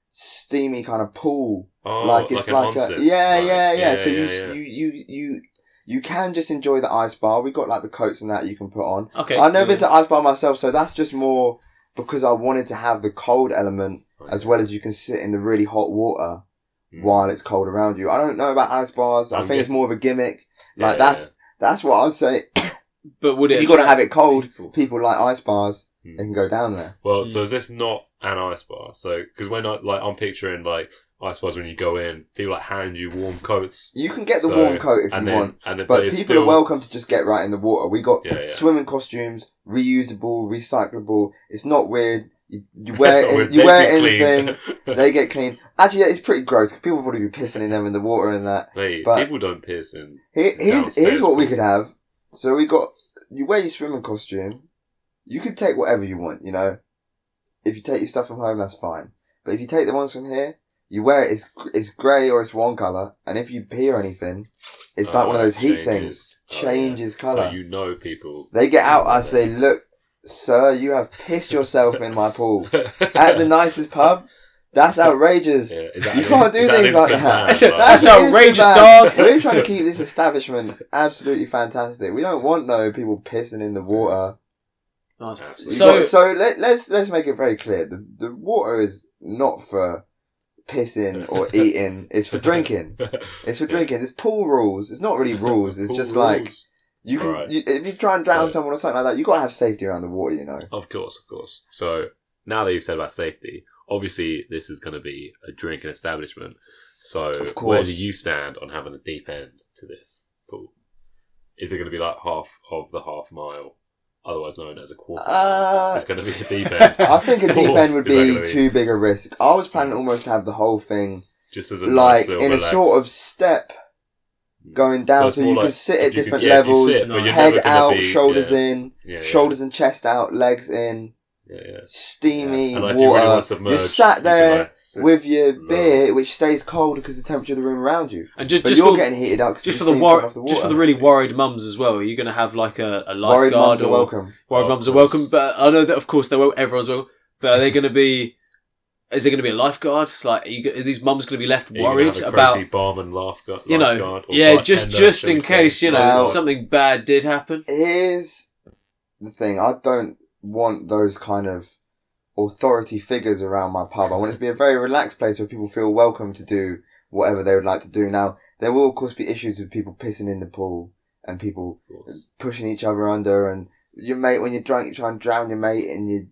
Speaker 3: steamy kind of pool. Like it's like a yeah. So you can just enjoy the ice bar. We got like the coats and that you can put on.
Speaker 1: Okay.
Speaker 3: I've never been to ice bar myself, so that's just more because I wanted to have the cold element as well as you can sit in the really hot water while it's cold around you. I don't know about ice bars. I think it's more of a gimmick. Like that's what I would say.
Speaker 1: But would it?
Speaker 3: You got to have it cold. People like ice bars. They can go down there.
Speaker 2: Well, so is this not an ice bar? So because when I'm picturing like ice bars when you go in, people like hand you warm coats.
Speaker 3: You can get the warm coat if you want, but people are welcome to just get right in the water. We got swimming costumes, reusable, recyclable. It's not weird. You wear anything, they get clean. Actually, it's pretty gross because people would probably be pissing in them in the water and that.
Speaker 2: Mate,
Speaker 3: but
Speaker 2: people don't piss in.
Speaker 3: Here's what we could have. So you wear your swimming costume. You can take whatever you want, you know. If you take your stuff from home, that's fine. But if you take the ones from here, you wear it, it's grey or it's one colour, and if you pee or anything, it's like one of those heat things. Changes colour.
Speaker 2: So you know people.
Speaker 3: They get out, I say, look, sir, you have pissed yourself in my pool. At the nicest pub? That's outrageous. Yeah, you can't do things like that.
Speaker 1: That's outrageous, dog.
Speaker 3: We're trying to keep this establishment absolutely fantastic. We don't want no people pissing in the water. So let's make it very clear. The water is not for pissing or eating. It's for drinking. It's for drinking. It's pool rules. It's not really rules. It's just like you can. If you try and drown someone or something like that, you got to have safety around the water. You know.
Speaker 2: Of course. So now that you've said about safety, obviously this is going to be a drinking establishment. So where do you stand on having a deep end to this pool? Is it going to be like half of the half mile? Otherwise known as a quarter. It's going to be a deep end.
Speaker 3: I think a deep end would be too big a risk. I was planning almost to have the whole thing
Speaker 2: just as a
Speaker 3: like
Speaker 2: nice
Speaker 3: in
Speaker 2: relaxed.
Speaker 3: A sort of step going down, so you can sit at different levels,
Speaker 2: sit,
Speaker 3: head out, shoulders in, shoulders and chest out, legs in. Steamy water. You're sat there with your beer, which stays cold because of the temperature of the room around you.
Speaker 1: And
Speaker 3: but you're getting heated up
Speaker 1: just for the really worried mums as well. Are you going to have like a lifeguard?
Speaker 3: Worried mums are welcome.
Speaker 1: Worried mums are welcome, but I know that of course everyone's welcome. But are they going to be? Is there going to be a lifeguard? Like, are these mums going to be left worried about
Speaker 2: crazy barman lifeguard?
Speaker 1: Just in case something bad did happen.
Speaker 3: Here's the thing: I don't want those kind of authority figures around my pub. I want it to be a very relaxed place where people feel welcome to do whatever they would like to do. Now, there will of course be issues with people pissing in the pool and people pushing each other under, and your mate, when you're drunk, you try and drown your mate and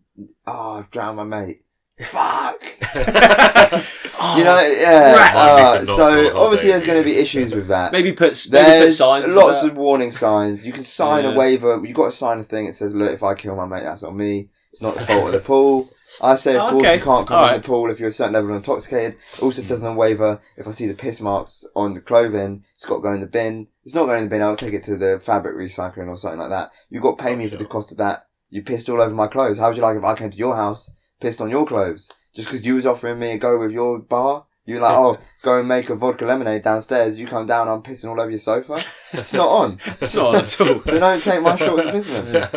Speaker 3: I've drowned my mate. Fuck! So obviously there's going to be issues with that.
Speaker 1: Maybe put
Speaker 3: signs. Lots
Speaker 1: of
Speaker 3: of warning signs. You can sign a waiver. You've got to sign a thing that says, look, if I kill my mate, that's on me. It's not the fault of the pool. I say, of course, you can't come in the pool if you're a certain level of intoxicated. It also says on the waiver, if I see the piss marks on the clothing, it's got to go in the bin. It's not going in the bin, I'll take it to the fabric recycling or something like that. You've got to pay me for the cost of that. You pissed all over my clothes. How would you like if I came to your house, pissed on your clothes? Just because you was offering me a go with your bar? You're like, go and make a vodka lemonade downstairs. You come down, I'm pissing all over your sofa. It's not on.
Speaker 1: It's not on at all.
Speaker 3: So don't take my shorts and piss in them.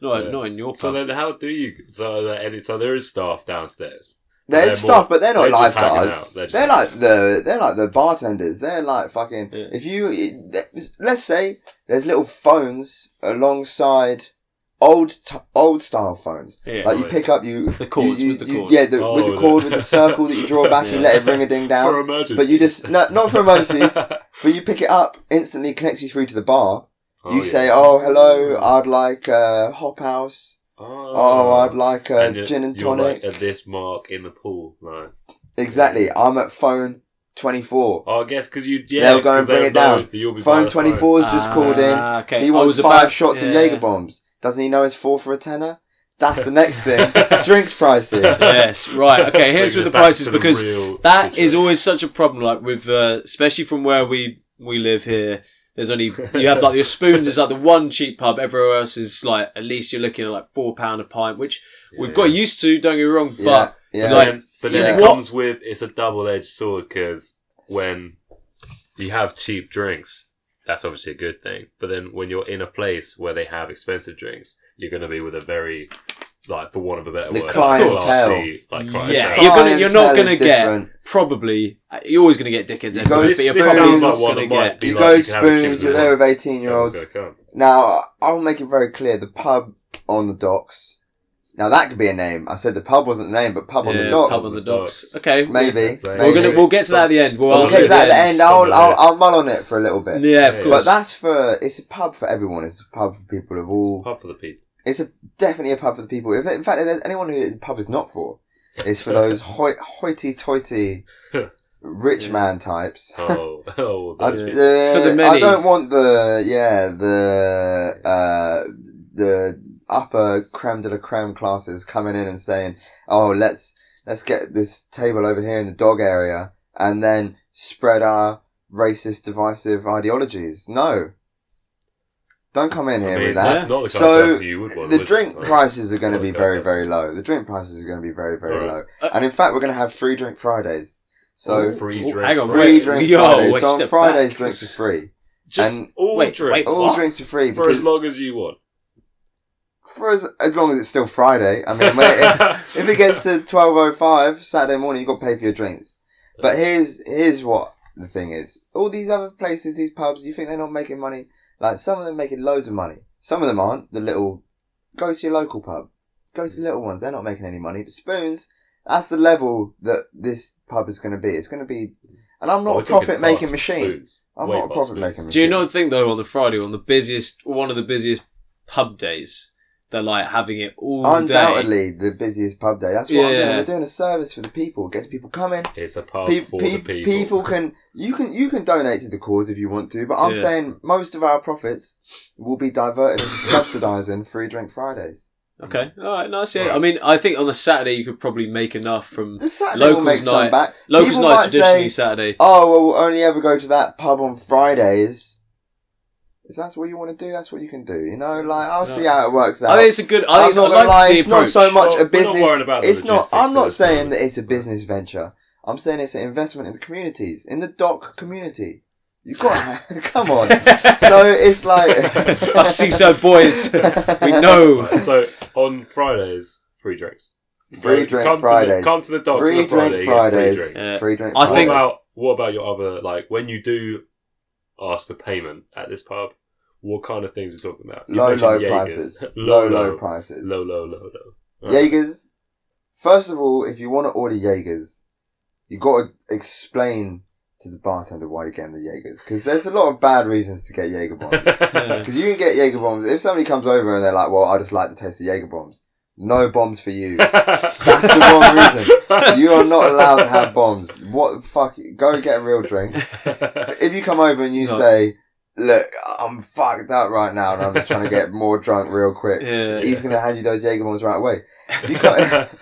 Speaker 1: Not in your pub.
Speaker 2: So then how do you... So there is staff downstairs.
Speaker 3: There's staff, but they're not lifeguards. They're like the bartenders. They're like fucking... Yeah. If you... Let's say there's little phones alongside... Old style phones. Yeah, like you pick up
Speaker 1: the cords with the cord.
Speaker 3: With the cord with the circle that you draw back and let it ring a ding down.
Speaker 2: For emergencies.
Speaker 3: But you just not for emergencies. But you pick it up, instantly connects you through to the bar. You say, hello, I'd like a hop house. I'd like a gin and tonic.
Speaker 2: You're like at this mark in the pool, right?
Speaker 3: Exactly. I'm at phone 24.
Speaker 2: I guess because
Speaker 3: they'll go and bring it down. Phone 24 is just called in.
Speaker 1: Okay.
Speaker 3: He wants 5 shots of Jaeger bombs. Doesn't he know it's 4 for a tenner? That's the next thing. Drinks prices.
Speaker 1: Yes, right. Okay, here's with the prices, because that is always such a problem. Like with, especially from where we live here, There's only you have like your Spoons is like the one cheap pub. Everywhere else is like at least you're looking at like £4 a pint, which we've got used to. Don't get me wrong, but
Speaker 2: but then it comes with it's a double-edged sword because when you have cheap drinks, that's obviously a good thing. But then when you're in a place where they have expensive drinks, you're going to be with a very, like, for want of a better word,
Speaker 3: clientele.
Speaker 2: clientele.
Speaker 1: Yeah, you're not going to get probably. You're always going to get dickheads.
Speaker 3: But you're
Speaker 1: probably
Speaker 3: not
Speaker 1: going to get.
Speaker 3: You go Spoons. You're there with 18-year-olds. Now I'll make it very clear: the pub on the docks. Now that could be a name. I said the pub wasn't the name, but pub on the docks.
Speaker 1: Pub on the docks. Okay,
Speaker 3: maybe.
Speaker 1: We'll get to that at the end.
Speaker 3: We'll get to that at the end. I'll mull on it for a little bit.
Speaker 1: Yeah, of course.
Speaker 3: But it's a pub for everyone. It's a pub for people of all.
Speaker 2: It's a pub for the people.
Speaker 3: It's definitely a pub for the people. In fact, if there's anyone who the pub is not for, it's for those hoity-toity rich man types.
Speaker 2: For
Speaker 1: the many.
Speaker 3: I don't want the upper creme de la creme classes coming in and saying, "Oh, let's get this table over here in the dog area and then spread our racist, divisive ideologies." No. Don't come in here with that.
Speaker 2: That's not the kind of person you would want,
Speaker 3: the drink prices are going to be very, very low. The drink prices are going to be very, very low. And in fact, we're going to have free drink Fridays. So
Speaker 2: free drink
Speaker 3: Fridays. So on Fridays, drinks are free.
Speaker 2: All
Speaker 3: drinks are free
Speaker 2: for as long as you want.
Speaker 3: For as long as it's still Friday. I mean, if it gets to 12:05 Saturday morning, you've got to pay for your drinks. But here's what the thing is. All these other places, these pubs, you think they're not making money? Like, some of them making loads of money. Some of them aren't. Go to your local pub. Go to the little ones. They're not making any money. But Spoons, that's the level that this pub is going to be. It's going to be... And I'm not a profit-making machine. I'm not a profit-making machine.
Speaker 1: Do you not think, though, on the Friday, one of the busiest pub days, they're like having it all day?
Speaker 3: Undoubtedly the busiest pub day. That's what I'm doing. We're doing a service for the people. Gets people coming.
Speaker 2: It's a pub for the people.
Speaker 3: People can... You can donate to the cause if you want to, but I'm saying most of our profits will be diverted into subsidising free drink Fridays.
Speaker 1: Okay, alright, nice. Yeah, I mean, I think on the Saturday you could probably make enough from
Speaker 3: the Saturday will make some back.
Speaker 1: Locals night traditionally Saturday.
Speaker 3: Oh, well, we'll only ever go to that pub on Fridays. If that's what you want to do, that's what you can do. You know, like, I'll see how it works out.
Speaker 1: I think it's a good.
Speaker 3: I'm not gonna lie, it's not so much a business.
Speaker 2: We're not worried about the logistics.
Speaker 3: I'm not saying that it's a business venture. I'm saying it's an investment in the communities, in the dock community. You've got to, come on. So it's like...
Speaker 1: Us Seaside boys, we know.
Speaker 2: So on Fridays, free drinks.
Speaker 3: Free drink Fridays.
Speaker 2: Come to the dock
Speaker 3: free
Speaker 2: on Friday,
Speaker 3: drink Fridays.
Speaker 2: Free drinks.
Speaker 3: Free drink
Speaker 1: Fridays.
Speaker 2: What about your other, like, when you do ask for payment at this pub, what kind of things are you talking about?
Speaker 3: Low prices. Low prices.
Speaker 2: Low.
Speaker 3: Jaegers. First of all, if you want to order Jaegers, you got to explain to the bartender why you're getting the Jaegers. Because there's a lot of bad reasons to get Jaeger bombs. Because you can get Jaeger bombs. If somebody comes over and they're like, well, I just like the taste of Jaeger bombs. No bombs for you. That's the wrong reason. You are not allowed to have bombs. What the fuck? Go get a real drink. If you come over and you say, look, I'm fucked up right now and I'm just trying to get more drunk real quick. He's going to hand you those Jaeger bombs right away. If you come over and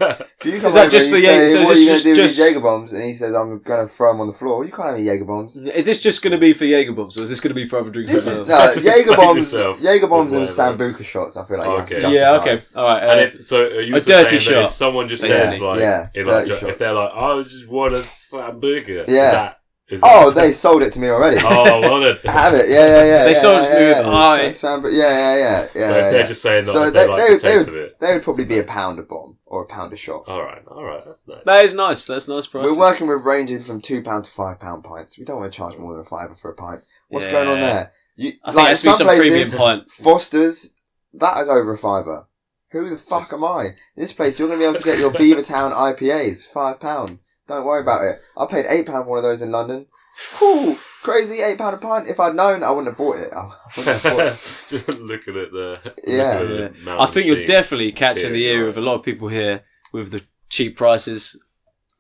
Speaker 3: you say, what are you going to do with these Jaeger bombs? And he says, I'm going to throw them on the floor. You can't have any Jaeger bombs.
Speaker 1: Is this just going to be for Jaeger bombs or is this going to be for other drinks?
Speaker 3: Jaeger bombs and Sambuca shots, I feel like you have to
Speaker 1: okay. Alright.
Speaker 2: And are you
Speaker 1: a dirty
Speaker 2: saying that
Speaker 1: shot.
Speaker 2: if someone just says, like, if they're like, I just want a Sambuca,
Speaker 3: they sold it to me already.
Speaker 2: Oh, well then.
Speaker 3: Have it, yeah.
Speaker 1: They sold it to me with
Speaker 3: yeah.
Speaker 2: They're just saying that they like the taste of it.
Speaker 3: They would probably be £1 a bomb or £1 a shot.
Speaker 2: Alright, that's nice.
Speaker 1: That is nice. That's nice price.
Speaker 3: We're working with ranging from £2 to £5 pints. We don't want to charge more than a £5 for a pint. What's going on there?
Speaker 1: I think it's some premium pint.
Speaker 3: Foster's, that is over a £5. Who the fuck am I? This place, you're going to be able to get your Beavertown IPAs, £5. Don't worry about it. I paid £8 for one of those in London. Whew, crazy, £8 a pint. If I'd known, I wouldn't have bought it.
Speaker 2: Just looking at the
Speaker 1: I think you're definitely catching the ear of a lot of people here with the cheap prices.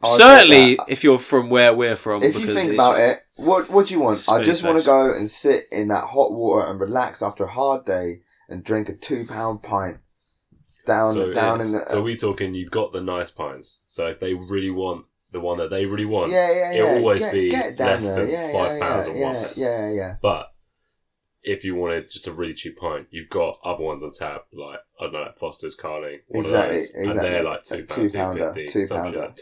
Speaker 1: Certainly, if you're from where we're from.
Speaker 3: If you think about it, what do you want? I just want to go and sit in that hot water and relax after a hard day and drink a £2 pint. Down in the...
Speaker 2: So we talking, you've got the nice pints. So if they really want the one that they really want,
Speaker 3: it'll
Speaker 2: always be less than £5 or one.
Speaker 3: Yeah.
Speaker 2: But if you wanted just a really cheap pint, you've got other ones on tap, like, I don't know, like Foster's, Carling, one
Speaker 3: Exactly,
Speaker 2: of those, and they're like £2, £2.50,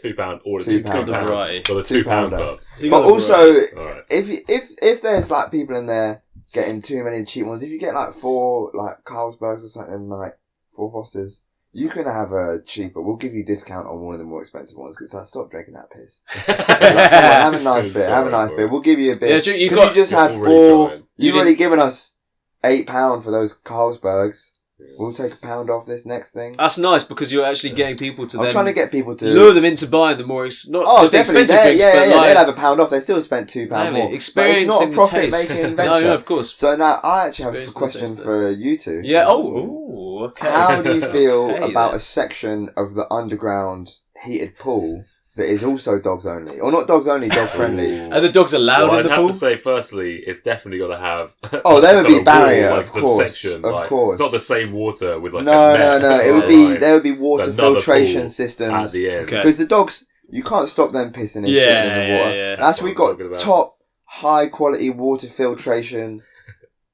Speaker 2: £2, or the
Speaker 3: £2
Speaker 1: variety.
Speaker 2: for the £2 club.
Speaker 1: So you
Speaker 3: But
Speaker 1: got the
Speaker 3: also,
Speaker 2: Alright.
Speaker 3: if there's like people in there getting too many cheap ones, if you get like 4 like Carlsbergs or something, like 4 Fosters, you can have a cheaper. We'll give you a discount on one of the more expensive ones because like, stop drinking that piss. Like, come on, have a nice beer. Have a nice beer. We'll give you a beer.
Speaker 1: Yeah, so you
Speaker 3: just had
Speaker 2: already
Speaker 3: 4.
Speaker 2: trying.
Speaker 3: You've already given us £8 for those Carlsbergs. We'll take £1 off this next thing.
Speaker 1: That's nice because you're actually getting people to
Speaker 3: I'm trying to get people to
Speaker 1: lure them into buying the more not
Speaker 3: Oh,
Speaker 1: just the
Speaker 3: definitely.
Speaker 1: expensive drinks, but like,
Speaker 3: they'd have £1 off. They still spent £2 more. But
Speaker 1: Experiencing
Speaker 3: it's not a
Speaker 1: the
Speaker 3: profit-making
Speaker 1: taste.
Speaker 3: venture.
Speaker 1: No, of course.
Speaker 3: So now I actually have a
Speaker 1: Experiencing the
Speaker 3: question
Speaker 1: taste
Speaker 3: for you two.
Speaker 1: Yeah. Oh. Okay.
Speaker 3: How do you feel
Speaker 1: Hey
Speaker 3: about
Speaker 1: there.
Speaker 3: a section of the underground heated pool that is also dogs only, or not dogs only, dog friendly?
Speaker 1: Are the dogs allowed
Speaker 2: Well,
Speaker 1: in the
Speaker 2: I'd
Speaker 1: pool?
Speaker 2: have to say, firstly, it's definitely got to have.
Speaker 3: Oh, there would be
Speaker 2: a
Speaker 3: barrier,
Speaker 2: wall,
Speaker 3: of course,
Speaker 2: section,
Speaker 3: of course.
Speaker 2: It's not the same water with like
Speaker 3: No,
Speaker 2: a net.
Speaker 3: no. It would be there would be water
Speaker 2: It's another
Speaker 3: filtration
Speaker 2: pool
Speaker 3: systems
Speaker 2: at the end.
Speaker 1: Okay.
Speaker 3: because the dogs you can't stop them pissing and shitting in the water.
Speaker 1: Yeah.
Speaker 3: That's
Speaker 2: what
Speaker 3: we've
Speaker 2: I'm
Speaker 3: got
Speaker 2: talking about.
Speaker 3: top high quality water filtration.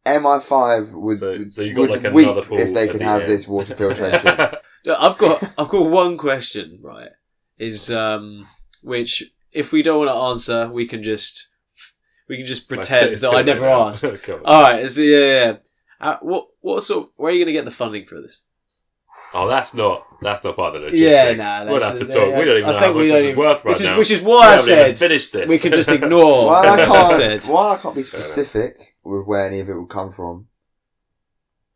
Speaker 3: MI5 would
Speaker 2: So you got
Speaker 3: would
Speaker 2: like
Speaker 3: weep
Speaker 2: another pool
Speaker 3: if they
Speaker 2: at
Speaker 3: could
Speaker 2: the
Speaker 3: have
Speaker 2: end.
Speaker 3: this water filtration.
Speaker 1: Look, I've got one question. Right, is which if we don't want to answer, we can just pretend that I never asked. All right. So yeah. What sort? Where are you going to get the funding for this?
Speaker 2: Oh, that's not part of the logistics.
Speaker 1: Yeah, nah.
Speaker 2: We'll have to talk. We don't even
Speaker 1: I
Speaker 2: know
Speaker 1: think
Speaker 2: how much
Speaker 1: we
Speaker 2: this
Speaker 1: don't
Speaker 2: is
Speaker 1: even-
Speaker 2: worth right now.
Speaker 1: Which is
Speaker 2: We
Speaker 1: why I
Speaker 2: haven't even
Speaker 1: said
Speaker 2: finished this.
Speaker 1: we can just ignore
Speaker 3: Why
Speaker 1: what I said.
Speaker 3: I can't be specific with where any of it will come from.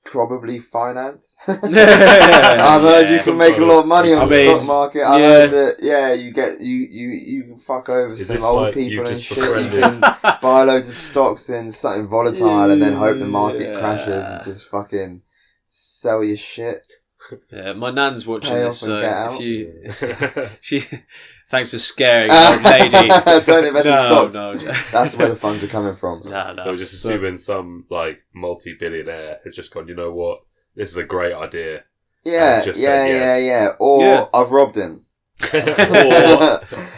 Speaker 3: Probably finance. I've heard you can make a lot of money on the stock market. I've heard that you can fuck over
Speaker 2: Is
Speaker 3: some
Speaker 2: this
Speaker 3: old
Speaker 2: like you
Speaker 3: people and
Speaker 2: just
Speaker 3: shit. You
Speaker 2: befriended-
Speaker 3: can buy loads of stocks in something volatile and then hope the market
Speaker 1: Yeah.
Speaker 3: crashes and just fucking sell your shit.
Speaker 1: Yeah, my nan's watching
Speaker 3: Pay
Speaker 1: this,
Speaker 3: off and
Speaker 1: so
Speaker 3: get out.
Speaker 1: if you, she, thanks for scaring the old lady.
Speaker 3: Don't invest in stocks.
Speaker 1: No.
Speaker 3: That's where the funds are coming from.
Speaker 1: No.
Speaker 2: So just assuming some like multi-billionaire has just gone, you know what? This is a great idea.
Speaker 3: Yeah,
Speaker 2: I've just said yes.
Speaker 3: yeah. Or I've robbed him. I've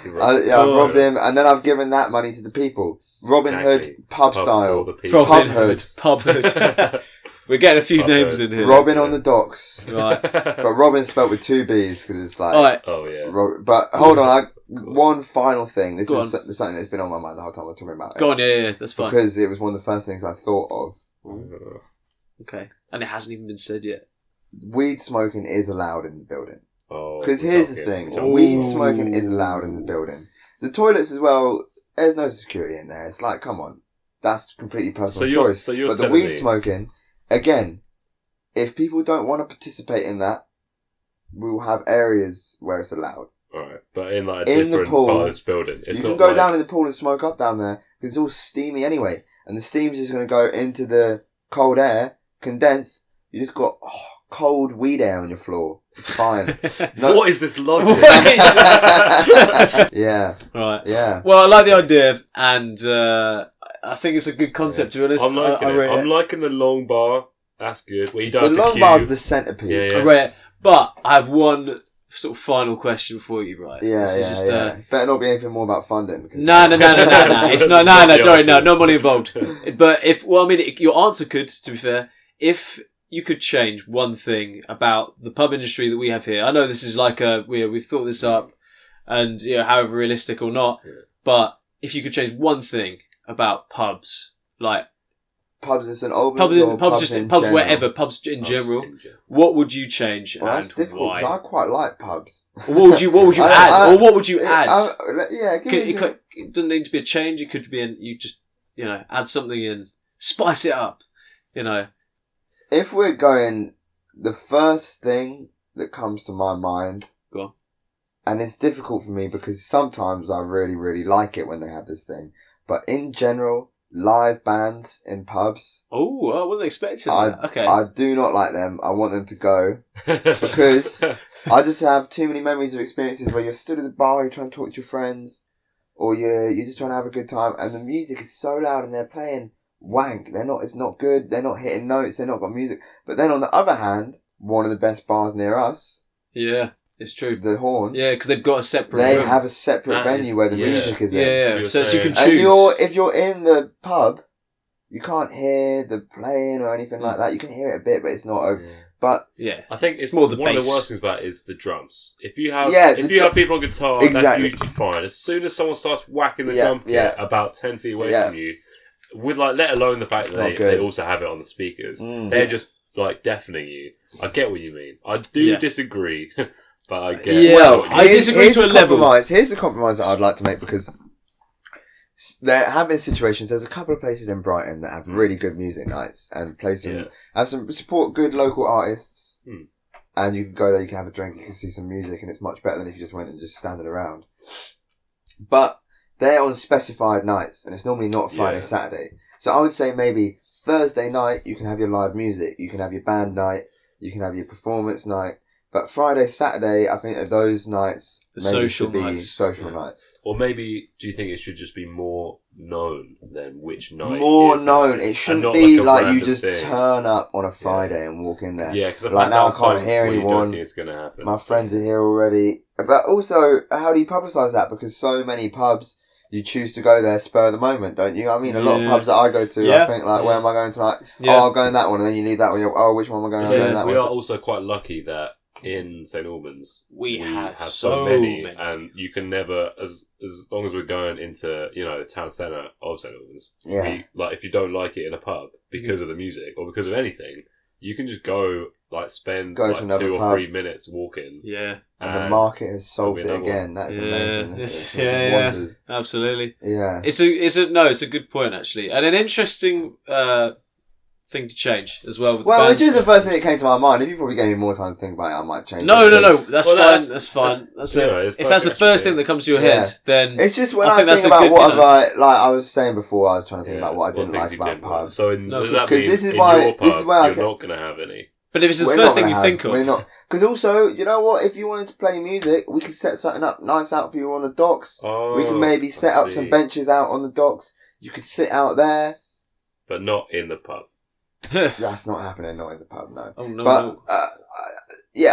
Speaker 3: robbed him, and then I've given that money to the people. Robin Hood, pub style.
Speaker 1: Robin
Speaker 3: Hood.
Speaker 1: Pub Hood. We're getting a few
Speaker 2: Pub
Speaker 1: names
Speaker 2: Hood.
Speaker 1: in here.
Speaker 3: Robin on the docks.
Speaker 1: Right.
Speaker 3: But Robin's spelled with 2 B's because it's like.
Speaker 1: Alright.
Speaker 2: Oh yeah.
Speaker 3: But hold on, one final thing. This
Speaker 1: Go
Speaker 3: is something that's been on my mind the whole time I'm talking about it.
Speaker 1: Go on, yeah, that's fine.
Speaker 3: Because it was one of the first things I thought of.
Speaker 1: Okay. And it hasn't even been said yet.
Speaker 3: Weed smoking is allowed in the building.
Speaker 2: Oh,
Speaker 3: Because here's the thing.
Speaker 1: talking.
Speaker 3: Weed
Speaker 1: Ooh.
Speaker 3: smoking is allowed in the building. The toilets as well, there's no security in there. It's like, come on. That's completely personal choice.
Speaker 2: So you're
Speaker 3: But the
Speaker 2: telling
Speaker 3: weed
Speaker 2: me-
Speaker 3: smoking, again, if people don't want to participate in that, we will have areas where it's allowed.
Speaker 2: Alright, but in like a
Speaker 3: In the
Speaker 2: different
Speaker 3: pool,
Speaker 2: part of this building. It's
Speaker 3: you
Speaker 2: not
Speaker 3: can go
Speaker 2: like,
Speaker 3: down in the pool and smoke up down there because it's all steamy anyway. And the steam's just going to go into the cold air, condense. You just got cold weed air on your floor. It's fine. No-
Speaker 2: What is this logic?
Speaker 3: Yeah,
Speaker 1: Right.
Speaker 3: yeah.
Speaker 1: Well, I like the idea, and I think it's a good concept, to be honest.
Speaker 2: I'm liking
Speaker 1: I
Speaker 2: it.
Speaker 1: rate
Speaker 2: I'm liking the long bar. That's good. Well, you don't
Speaker 3: The
Speaker 2: have to
Speaker 3: long
Speaker 2: queue.
Speaker 3: bar's the centerpiece.
Speaker 2: Yeah,
Speaker 1: I rate it. But I have one sort of final question for you, right?
Speaker 3: Yeah,
Speaker 1: This is
Speaker 3: yeah,
Speaker 1: just,
Speaker 3: yeah. Better not be anything more about funding. Because
Speaker 1: No. It's not.
Speaker 2: Not the
Speaker 1: Don't. No,
Speaker 2: answers.
Speaker 1: no money involved. But your answer could, to be fair, if you could change one thing about the pub industry that we have here. I know this is like we've thought this up, and however realistic or not.
Speaker 2: Yeah.
Speaker 3: But
Speaker 1: If you could change one thing about pubs, like
Speaker 3: pubs in St Albans or
Speaker 1: pubs
Speaker 3: in
Speaker 1: pubs
Speaker 3: general?
Speaker 1: wherever, pubs in general, what would you change
Speaker 3: Well, that's
Speaker 1: and
Speaker 3: difficult
Speaker 1: why?
Speaker 3: because I quite like pubs.
Speaker 1: Or what would you add? Or what would you add?
Speaker 3: Yeah,
Speaker 1: It doesn't need to be a change. It could be you just add something in, spice it up.
Speaker 3: If we're going, the first thing that comes to my mind,
Speaker 1: Go on.
Speaker 3: and it's difficult for me because sometimes I really, really like it when they have this thing, but in general, live bands in pubs,
Speaker 1: Oh, I wasn't expecting that. Okay.
Speaker 3: I do not like them. I want them to go because I just have too many memories of experiences where you're stood at the bar, you're trying to talk to your friends, or you're just trying to have a good time, and the music is so loud and they're playing wank. It's not good. They're not hitting notes. They're not got music. But then on the other hand, one of the best bars near us,
Speaker 1: Yeah, it's true.
Speaker 3: the Horn,
Speaker 1: Yeah, because they've got a separate
Speaker 3: they
Speaker 1: room.
Speaker 3: have a separate
Speaker 2: That
Speaker 3: venue
Speaker 2: is-
Speaker 3: where the
Speaker 2: yeah.
Speaker 3: music is in.
Speaker 1: Yeah,
Speaker 2: So you're
Speaker 1: so you can
Speaker 2: saying-
Speaker 1: choose.
Speaker 3: And if you're in the pub, you can't hear the playing or anything like that. You can hear it a bit, but it's not. But
Speaker 2: I think it's
Speaker 1: more the
Speaker 2: one
Speaker 1: bass.
Speaker 2: of the worst things about it is the drums. If you have have people on guitar, that's usually fine. As soon as someone starts whacking the drum kit about 10 feet away from you, with like, let alone the fact that they also have it on the speakers, they're just like deafening you. I get what you mean. I do disagree, but I get.
Speaker 1: Yeah, well, I disagree to a level.
Speaker 3: Here's the compromise that I'd like to make, because there have been situations. There's a couple of places in Brighton that have really good music nights and play some, support good local artists, and you can go there, you can have a drink, you can see some music, and it's much better than if you just went and just standing around. But they're on specified nights, and it's normally not Friday, Saturday. So I would say maybe Thursday night you can have your live music, you can have your band night, you can have your performance night. But Friday, Saturday, I think that those nights should be social nights.
Speaker 2: Or maybe, do you think it should just be more known than which night?
Speaker 3: More known. It shouldn't be like you just turn up on a Friday and walk in there.
Speaker 2: Yeah, because
Speaker 3: like now I can't hear anyone.
Speaker 2: You don't think it's going to happen.
Speaker 3: My friends are here already. But also, how do you publicise that? Because so many pubs, you choose to go there spur of the moment, don't you? I mean, a lot of pubs that I go to, I think like, where am I going tonight? Oh, I'll go in that one, and then you leave that one. Which one am I going? I'm going that one.
Speaker 2: We are also quite lucky that in St Albans we have so many, and you can never, as long as we're going into the town centre of St Albans, if you don't like it in a pub because of the music or because of anything, you can just go spend
Speaker 3: to
Speaker 2: 2 or
Speaker 3: pub.
Speaker 2: 3 minutes walking.
Speaker 3: And the market has solved it again. That is amazing.
Speaker 1: It's absolutely.
Speaker 3: Yeah.
Speaker 1: It's a good point actually, and an interesting thing to change as well.
Speaker 3: Well, it's just the first thing that came to my mind. If you probably gave me more time to think about it, I might change.
Speaker 1: No. That's fine. That's fine. That's it. If that's the first thing that comes to your head, then
Speaker 3: it's just when I think about what I was saying before. I was trying to think about what I didn't like about pubs.
Speaker 2: So because this is where you're not going to have any.
Speaker 1: But if it's the first thing you think of,
Speaker 3: we're not. Because also, you know what? If you wanted to play music, we could set something up nice out for you on the docks. We can maybe set up some benches out on the docks. You could sit out there,
Speaker 2: but not in the pub.
Speaker 3: That's not happening, not in the pub, no.
Speaker 1: Oh, no.
Speaker 3: But,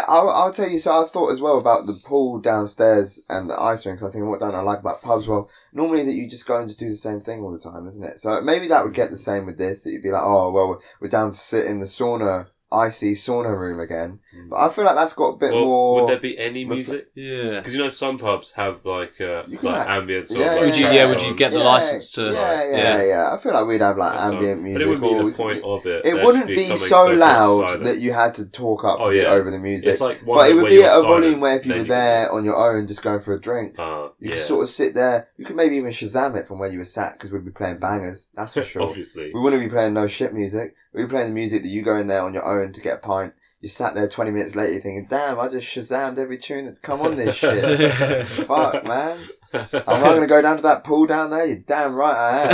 Speaker 3: I'll tell you, so I thought as well about the pool downstairs and the ice rink, because I was thinking, what don't I like about pubs? Well, normally that you just go and just do the same thing all the time, isn't it? So maybe that would get the same with this, that you'd be like, oh, well, we're down to sit in the icy sauna room again. But I feel like that's got a bit more...
Speaker 2: Would there be any music?
Speaker 1: Yeah.
Speaker 2: Because some pubs have ambient sort
Speaker 1: of... Would you get the license to...
Speaker 3: Yeah. I feel like we'd have ambient music.
Speaker 2: But it would be the point of it.
Speaker 3: It wouldn't be so loud that you had to talk up to it over the music.
Speaker 2: It's like
Speaker 3: but it would be at a volume where if you were there on your own just going for a drink, you could sort of sit there. You could maybe even Shazam it from where you were sat, because we'd be playing bangers, that's for sure.
Speaker 2: Obviously.
Speaker 3: We wouldn't be playing no shit music. We'd be playing the music that you go in there on your own to get a pint. You sat there 20 minutes later thinking, damn, I just Shazammed every tune that's come on this shit. Fuck, man. I'm not going to go down to that pool down there? You're damn right I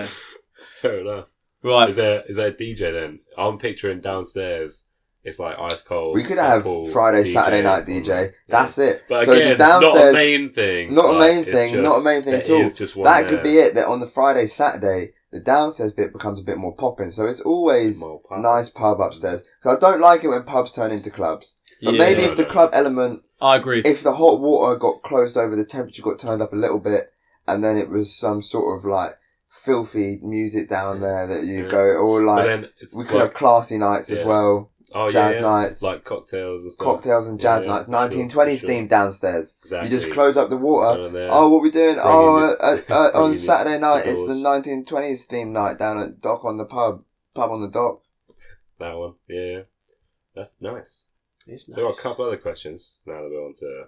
Speaker 3: am.
Speaker 2: Fair enough.
Speaker 1: Right.
Speaker 2: Is there a DJ then? I'm picturing downstairs, it's like ice cold.
Speaker 3: We could have Friday, DJ, Saturday night DJ. That's it.
Speaker 2: But
Speaker 3: so
Speaker 2: again,
Speaker 3: downstairs,
Speaker 2: not a main thing.
Speaker 3: Not a main thing at all. That could be it, that on the Friday, Saturday, the downstairs bit becomes a bit more popping. So it's always nice pub upstairs. Because I don't like it when pubs turn into clubs. But maybe if the club element...
Speaker 1: I agree.
Speaker 3: If the hot water got closed over, the temperature got turned up a little bit, and then it was some sort of filthy music down there that you go... Or we could have classy nights as well. Jazz nights.
Speaker 2: Like cocktails and stuff.
Speaker 3: Cocktails and jazz nights. 1920s themed downstairs.
Speaker 2: Exactly.
Speaker 3: You just close up the water. What are we doing? On Saturday night it's the 1920s themed night down at dock on the pub on the dock.
Speaker 2: That one, yeah. That's nice.
Speaker 1: It's nice.
Speaker 2: So I've got a couple other questions now that we're on to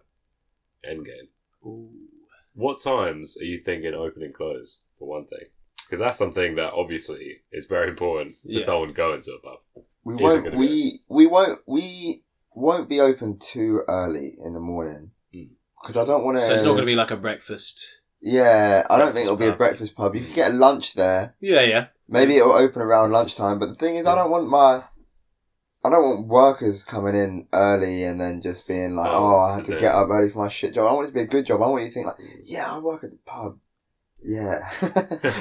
Speaker 2: Endgame.
Speaker 1: Ooh.
Speaker 2: What times are you thinking open and close, for one thing? Because that's something that obviously is very important to someone going to a pub.
Speaker 3: We won't be open too early in the morning because I don't want to.
Speaker 1: So it's not going to be like a breakfast.
Speaker 3: Yeah, I don't think it'll be a breakfast pub. You can get a lunch there.
Speaker 1: Yeah.
Speaker 3: Maybe it'll open around lunchtime. But the thing is, I don't want workers coming in early and then just being like, I had to get up early for my shit job. I want it to be a good job. I want you to think I work at the pub. Yeah,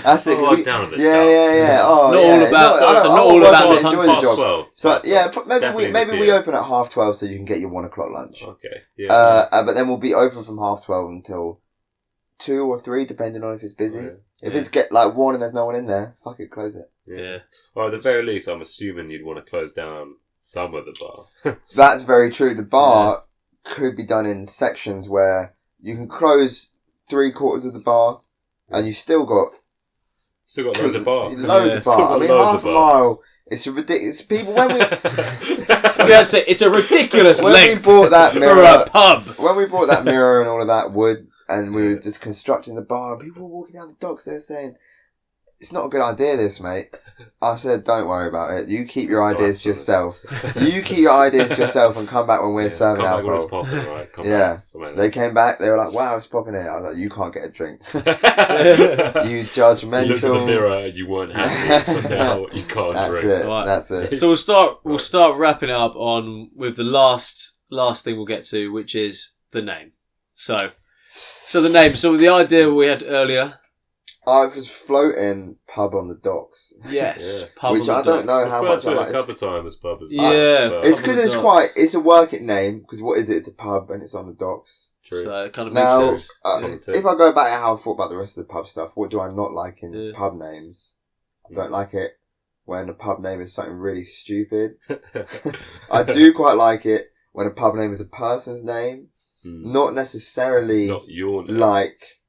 Speaker 3: that's it.
Speaker 2: Down a bit.
Speaker 3: Yeah.
Speaker 1: Not all about the
Speaker 3: enjoy the job.
Speaker 2: Well,
Speaker 3: so maybe we open at 12:30 so you can get your 1 o'clock lunch.
Speaker 2: Okay. Yeah.
Speaker 3: But then we'll be open from 12:30 until 2 or 3, depending on if it's busy. If it's get like worn and there's no one in there, fuck it, close it.
Speaker 1: Yeah.
Speaker 2: Or at the very least, I'm assuming you'd want to close down some of the bar.
Speaker 3: That's very true. The bar could be done in sections where you can close 3/4 of the bar and you've still got
Speaker 2: Loads of bar.
Speaker 3: Loads of bar. I mean, half a mile. It's a ridiculous. People, when we
Speaker 1: That's it. It's a ridiculous
Speaker 3: when
Speaker 1: length
Speaker 3: we bought that
Speaker 1: for
Speaker 3: mirror,
Speaker 1: a pub.
Speaker 3: when we bought that mirror and all of that wood, and we were just constructing the bar, and people were walking down the docks. They were saying, "It's not a good idea, this, mate." I said, "Don't worry about it. You keep your ideas to yourself. You keep your ideas to yourself, and come back when we're serving
Speaker 2: come back when
Speaker 3: alcohol."
Speaker 2: it's popping, right? Come
Speaker 3: Yeah.
Speaker 2: back.
Speaker 3: They came back. They were like, "Wow, it's popping here." I was like, "You can't get a drink. You judgmental."
Speaker 2: You looked in the mirror and you weren't happy, so now you can't
Speaker 3: That's
Speaker 2: drink.
Speaker 3: it.
Speaker 1: Right.
Speaker 3: That's it.
Speaker 1: So we'll start wrapping it up on with the last thing we'll get to, which is the name. So the name. So the idea we had earlier.
Speaker 3: I was floating pub on the docks.
Speaker 1: Yes.
Speaker 2: Yeah.
Speaker 1: Pub
Speaker 3: Which
Speaker 1: on
Speaker 3: I
Speaker 1: the
Speaker 3: don't know
Speaker 2: I've
Speaker 3: how
Speaker 2: referred
Speaker 3: much
Speaker 2: to
Speaker 3: I
Speaker 2: it
Speaker 3: like.
Speaker 2: a couple of times, pub.
Speaker 1: Yeah.
Speaker 3: It's
Speaker 1: Pub on
Speaker 3: because
Speaker 1: the docks.
Speaker 3: it's a working name, because what is it? It's a pub and it's on the docks.
Speaker 2: True.
Speaker 1: So it kind of makes
Speaker 3: Now,
Speaker 1: sense.
Speaker 2: Yeah.
Speaker 3: if I go back to how I thought about the rest of the pub stuff, what do I not like in
Speaker 1: Yeah.
Speaker 3: pub names? I don't like it when a pub name is something really stupid. I do quite like it when a pub name is a person's name, not necessarily
Speaker 2: Not your name.
Speaker 3: like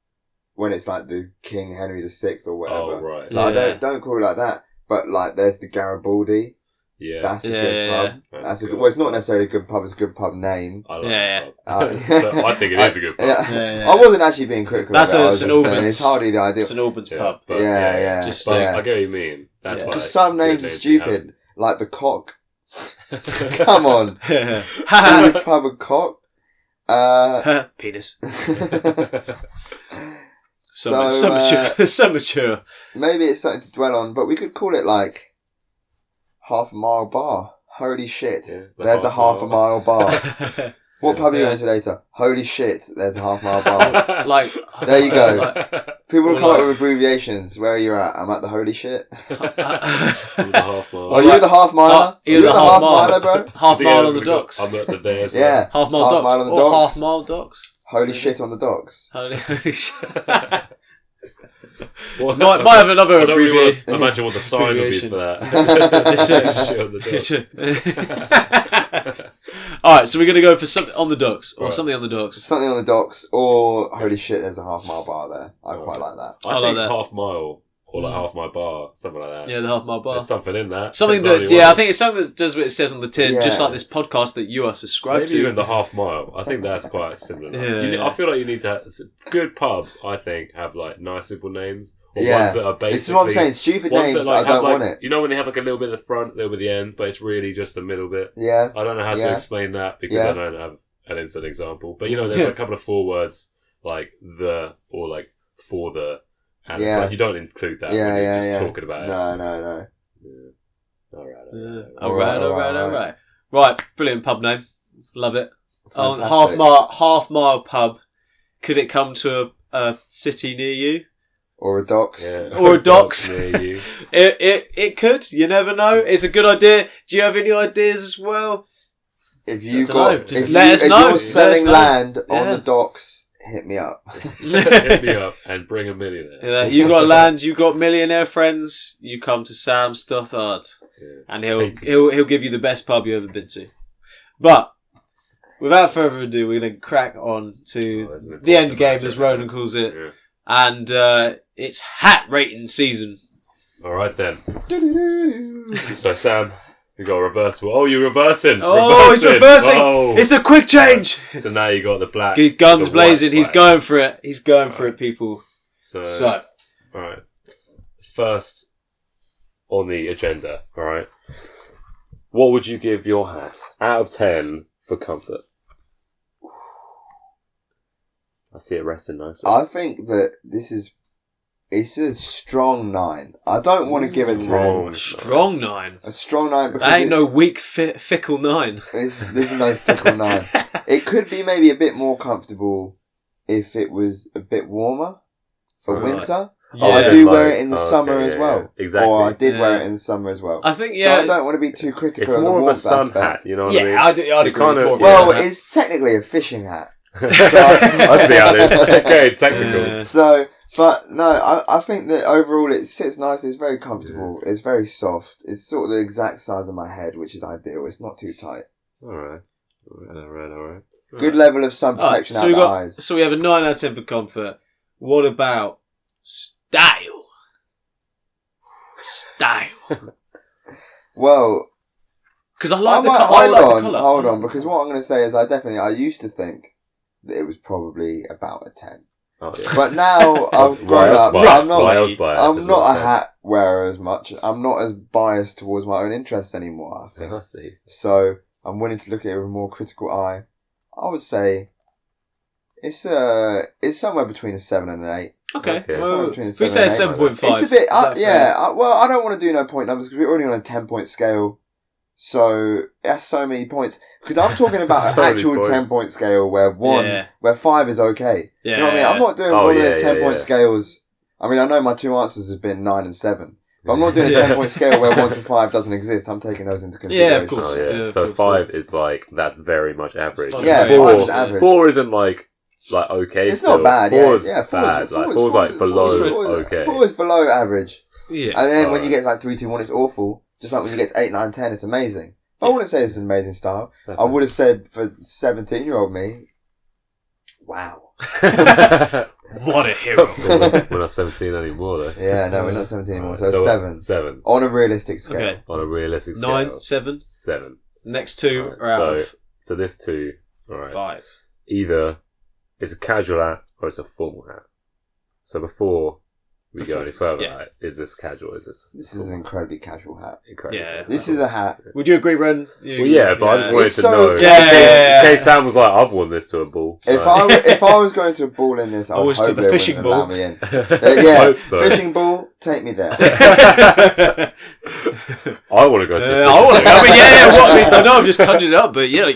Speaker 3: when it's like the King Henry VI or whatever.
Speaker 2: Oh, right.
Speaker 3: Like,
Speaker 1: Yeah.
Speaker 3: don't call it like that. But like, there's the Garibaldi.
Speaker 2: Yeah.
Speaker 3: That's a
Speaker 1: Yeah,
Speaker 3: good
Speaker 1: yeah,
Speaker 3: pub. That's a good. Well, it's not necessarily a good pub. It's a good pub name.
Speaker 2: I like
Speaker 1: Yeah,
Speaker 2: pub. So I think it is a good pub.
Speaker 3: Yeah. I wasn't actually being critical.
Speaker 1: That's
Speaker 3: of it. I
Speaker 1: a
Speaker 3: was
Speaker 1: St.
Speaker 3: just saying
Speaker 1: Albans.
Speaker 3: it's hardly the ideal.
Speaker 1: St. Albans
Speaker 2: Yeah,
Speaker 1: pub.
Speaker 2: but
Speaker 3: Yeah.
Speaker 1: Just
Speaker 2: But
Speaker 3: yeah.
Speaker 2: I get what you mean. That's
Speaker 1: Yeah.
Speaker 2: like
Speaker 3: Just some
Speaker 2: good
Speaker 3: names are
Speaker 2: to
Speaker 3: stupid, like the Cock. Come on,
Speaker 1: Ha
Speaker 3: Every pub a Cock.
Speaker 1: ha. Penis.
Speaker 3: So,
Speaker 1: So mature.
Speaker 3: maybe it's something to dwell on, but we could call it like Half a Mile Bar. Holy shit!
Speaker 2: Yeah,
Speaker 3: There's a half a mile bar. What pub are you
Speaker 1: Yeah.
Speaker 3: going to later? Holy shit! There's a half mile bar.
Speaker 1: Like
Speaker 3: There you go.
Speaker 1: like-
Speaker 3: People will
Speaker 1: Or
Speaker 3: come
Speaker 1: like-
Speaker 3: up with abbreviations. Where are you at? I'm at the holy shit.
Speaker 2: With the half mile.
Speaker 3: Oh, you're the half miler?
Speaker 1: You're
Speaker 3: You're
Speaker 1: the
Speaker 3: the
Speaker 1: half
Speaker 3: half
Speaker 1: mile.
Speaker 3: miler, bro?
Speaker 1: half mile on the docks.
Speaker 2: I'm at the there's
Speaker 3: Yeah.
Speaker 1: Half mile
Speaker 3: Half
Speaker 1: docks.
Speaker 3: mile on the
Speaker 1: or
Speaker 3: docks.
Speaker 1: half mile docks.
Speaker 3: Holy shit on the docks.
Speaker 1: Holy shit.
Speaker 2: Well,
Speaker 1: might have another
Speaker 2: I don't really want
Speaker 1: abbreviation.
Speaker 2: to imagine what the sign would be for that. Shit on the docks.
Speaker 1: Alright, so we're going to go for something on the docks. Or
Speaker 2: Right.
Speaker 1: something on the docks.
Speaker 3: Something on the docks, or holy shit, there's a half mile bar there. I
Speaker 2: Oh.
Speaker 3: quite like that.
Speaker 2: I
Speaker 1: I like
Speaker 2: think
Speaker 1: that.
Speaker 2: half mile or like half my bar, something like that.
Speaker 1: Yeah, the half mile bar.
Speaker 2: There's something in that.
Speaker 1: Something
Speaker 2: There's
Speaker 1: that,
Speaker 2: only
Speaker 1: yeah,
Speaker 2: one.
Speaker 1: I think it's something that does what it says on the tin, just
Speaker 3: Yeah.
Speaker 1: like this podcast that you are subscribed
Speaker 2: Maybe even
Speaker 1: to.
Speaker 2: the half mile. I think that's quite similar.
Speaker 1: Yeah.
Speaker 2: I feel like you need to have good pubs. I think have like nice simple names or
Speaker 3: Yeah.
Speaker 2: ones that are
Speaker 3: This is
Speaker 2: basically.
Speaker 3: what I'm saying. Stupid
Speaker 2: ones
Speaker 3: names,
Speaker 2: that, like,
Speaker 3: I don't
Speaker 2: have, like,
Speaker 3: want it.
Speaker 2: You know when they have like a little bit at the front, a little bit at the end, but it's really just the middle bit.
Speaker 3: Yeah.
Speaker 2: I don't know how to
Speaker 3: Yeah.
Speaker 2: explain that because
Speaker 3: Yeah.
Speaker 2: I don't have an instant example. But you know, there's a couple of 4 words like the or like for the, and it's
Speaker 3: Yeah.
Speaker 2: like you don't include that
Speaker 3: Yeah,
Speaker 2: when you're
Speaker 3: yeah,
Speaker 2: just
Speaker 3: yeah.
Speaker 2: talking about it.
Speaker 3: No.
Speaker 2: Yeah. All right.
Speaker 1: Yeah.
Speaker 3: Alright,
Speaker 1: Alright.
Speaker 3: alright.
Speaker 1: Right, brilliant pub name. Love it. Oh,
Speaker 3: Fantastic.
Speaker 1: half mile pub. Could it come to a city near you?
Speaker 3: Or a docks.
Speaker 2: Yeah.
Speaker 1: Or a docks.
Speaker 2: near you.
Speaker 1: It could. You never know. It's a good idea. Do you have any ideas as well?
Speaker 3: If you
Speaker 1: I don't know.
Speaker 3: got,
Speaker 1: Just
Speaker 3: if,
Speaker 1: let
Speaker 3: you,
Speaker 1: us
Speaker 3: if
Speaker 1: know.
Speaker 3: you're
Speaker 1: Let us
Speaker 3: selling
Speaker 1: know.
Speaker 3: land on
Speaker 1: Yeah.
Speaker 3: the docks, hit me up.
Speaker 2: Hit me up and bring a millionaire.
Speaker 1: Yeah, you got land. You got millionaire friends. You come to Sam Stothard,
Speaker 2: Yeah.
Speaker 1: and he'll give you the best pub you've ever been to. But without further ado, we're gonna crack on to
Speaker 2: Oh, that's an
Speaker 1: the end
Speaker 2: important
Speaker 1: game,
Speaker 2: matter.
Speaker 1: as Ronan calls it,
Speaker 2: Yeah.
Speaker 1: and it's hat rating season.
Speaker 2: All right then. So Sam, you got a reversible. Oh, you're reversing.
Speaker 1: Oh, he's reversing.
Speaker 2: Oh.
Speaker 1: It's a quick change.
Speaker 2: So now you got the black.
Speaker 1: His guns
Speaker 2: the white
Speaker 1: blazing. He's
Speaker 2: splash.
Speaker 1: going for it. He's going for it, people.
Speaker 2: So,
Speaker 1: So,
Speaker 2: all right. First on the agenda. All right. What would you give your hat out of 10 for comfort? I see it resting nicely.
Speaker 3: I think that it's a strong 9. I don't want to give it 10.
Speaker 2: Strong.
Speaker 1: strong 9.
Speaker 3: A strong 9 because
Speaker 1: That ain't no weak, fickle 9.
Speaker 3: there's no fickle 9. It could be maybe a bit more comfortable if it was a bit warmer for
Speaker 2: Right.
Speaker 3: winter.
Speaker 1: Yeah.
Speaker 3: I do wear it in the summer
Speaker 2: Okay,
Speaker 3: as
Speaker 2: yeah,
Speaker 3: well.
Speaker 2: yeah. Exactly.
Speaker 3: Or I did wear
Speaker 1: Yeah.
Speaker 3: it in the summer as well.
Speaker 1: I think,
Speaker 3: So I
Speaker 1: yeah.
Speaker 3: don't want to be too critical
Speaker 2: It's
Speaker 3: of the
Speaker 2: more of a
Speaker 3: warmth
Speaker 2: sun
Speaker 3: aspect.
Speaker 2: hat, you know what I mean?
Speaker 1: Yeah, I'd
Speaker 2: You
Speaker 1: agree.
Speaker 2: kind of-
Speaker 1: More
Speaker 3: Well,
Speaker 1: of a-
Speaker 3: it's technically a fishing hat.
Speaker 2: I see how it is. Okay, technical.
Speaker 1: Yeah.
Speaker 3: So But no, I think that overall it sits nicely. It's very comfortable. Yeah. It's very soft. It's sort of the exact size of my head, which is ideal. It's not too tight.
Speaker 2: All right.
Speaker 3: Good level of sun protection out the eyes.
Speaker 1: So we have a 9 out of 10 for comfort. What about style?
Speaker 3: Well,
Speaker 1: because I like the colour.
Speaker 3: Hold on, because what I'm going to say is I used to think that it was probably about a 10.
Speaker 2: Oh, yeah.
Speaker 3: But now I've grown up. I'm not a hat wearer as much. I'm not as biased towards my own interests anymore, I think.
Speaker 2: I see.
Speaker 3: So I'm willing to look at it with a more critical eye. I would say it's somewhere between a 7 and an 8.
Speaker 1: Okay.
Speaker 3: Well,
Speaker 1: if we say 7.5.
Speaker 3: It's a bit, I don't want to do no point numbers because we're already on a 10-point scale. So that's so many points. Because I'm talking about an actual 10-point scale where 5 is okay. Yeah. You know what I mean? I'm not doing one of those 10-point scales. I mean, I know my two answers have been 9 and 7. But I'm not doing a 10-point scale where 1 to 5 doesn't exist. I'm taking those into consideration.
Speaker 1: Yeah, of course.
Speaker 2: Oh, yeah. So 5 is like, that's very much average.
Speaker 3: Yeah, 5 is average.
Speaker 2: 4 isn't like okay.
Speaker 3: It's not bad.
Speaker 2: 4 is bad. 4 is like below okay.
Speaker 3: 4 is below average.
Speaker 1: Yeah.
Speaker 3: And then when you get like 3, 2, 1, it's awful. Just like when you get to 8, 9, 10, it's amazing. But I wouldn't say it's an amazing style. I would have said for 17-year-old me, wow.
Speaker 1: What a hero.
Speaker 2: We're not 17 anymore though.
Speaker 3: Yeah, no, we're not 17 anymore. So 7.
Speaker 2: 7.
Speaker 3: On a realistic scale.
Speaker 1: Okay.
Speaker 2: On a realistic scale.
Speaker 1: 9, 7.
Speaker 2: 7.
Speaker 1: Next 2 are out of...
Speaker 2: So this 2, alright.
Speaker 1: 5.
Speaker 2: Either it's a casual hat or it's a formal hat. So before we go any further, is this casual? This is
Speaker 3: an incredibly casual hat.
Speaker 1: Yeah.
Speaker 3: This is a hat.
Speaker 1: Would you agree, Ren?
Speaker 2: But I just wanted to know.
Speaker 1: In
Speaker 2: case Sam was like, I've worn this to a ball.
Speaker 3: If I was going to a ball in this, I would hope they wouldn't allow me in. Fishing ball, take me there.
Speaker 2: I want to go to a
Speaker 1: I know I've just conjured it up, but I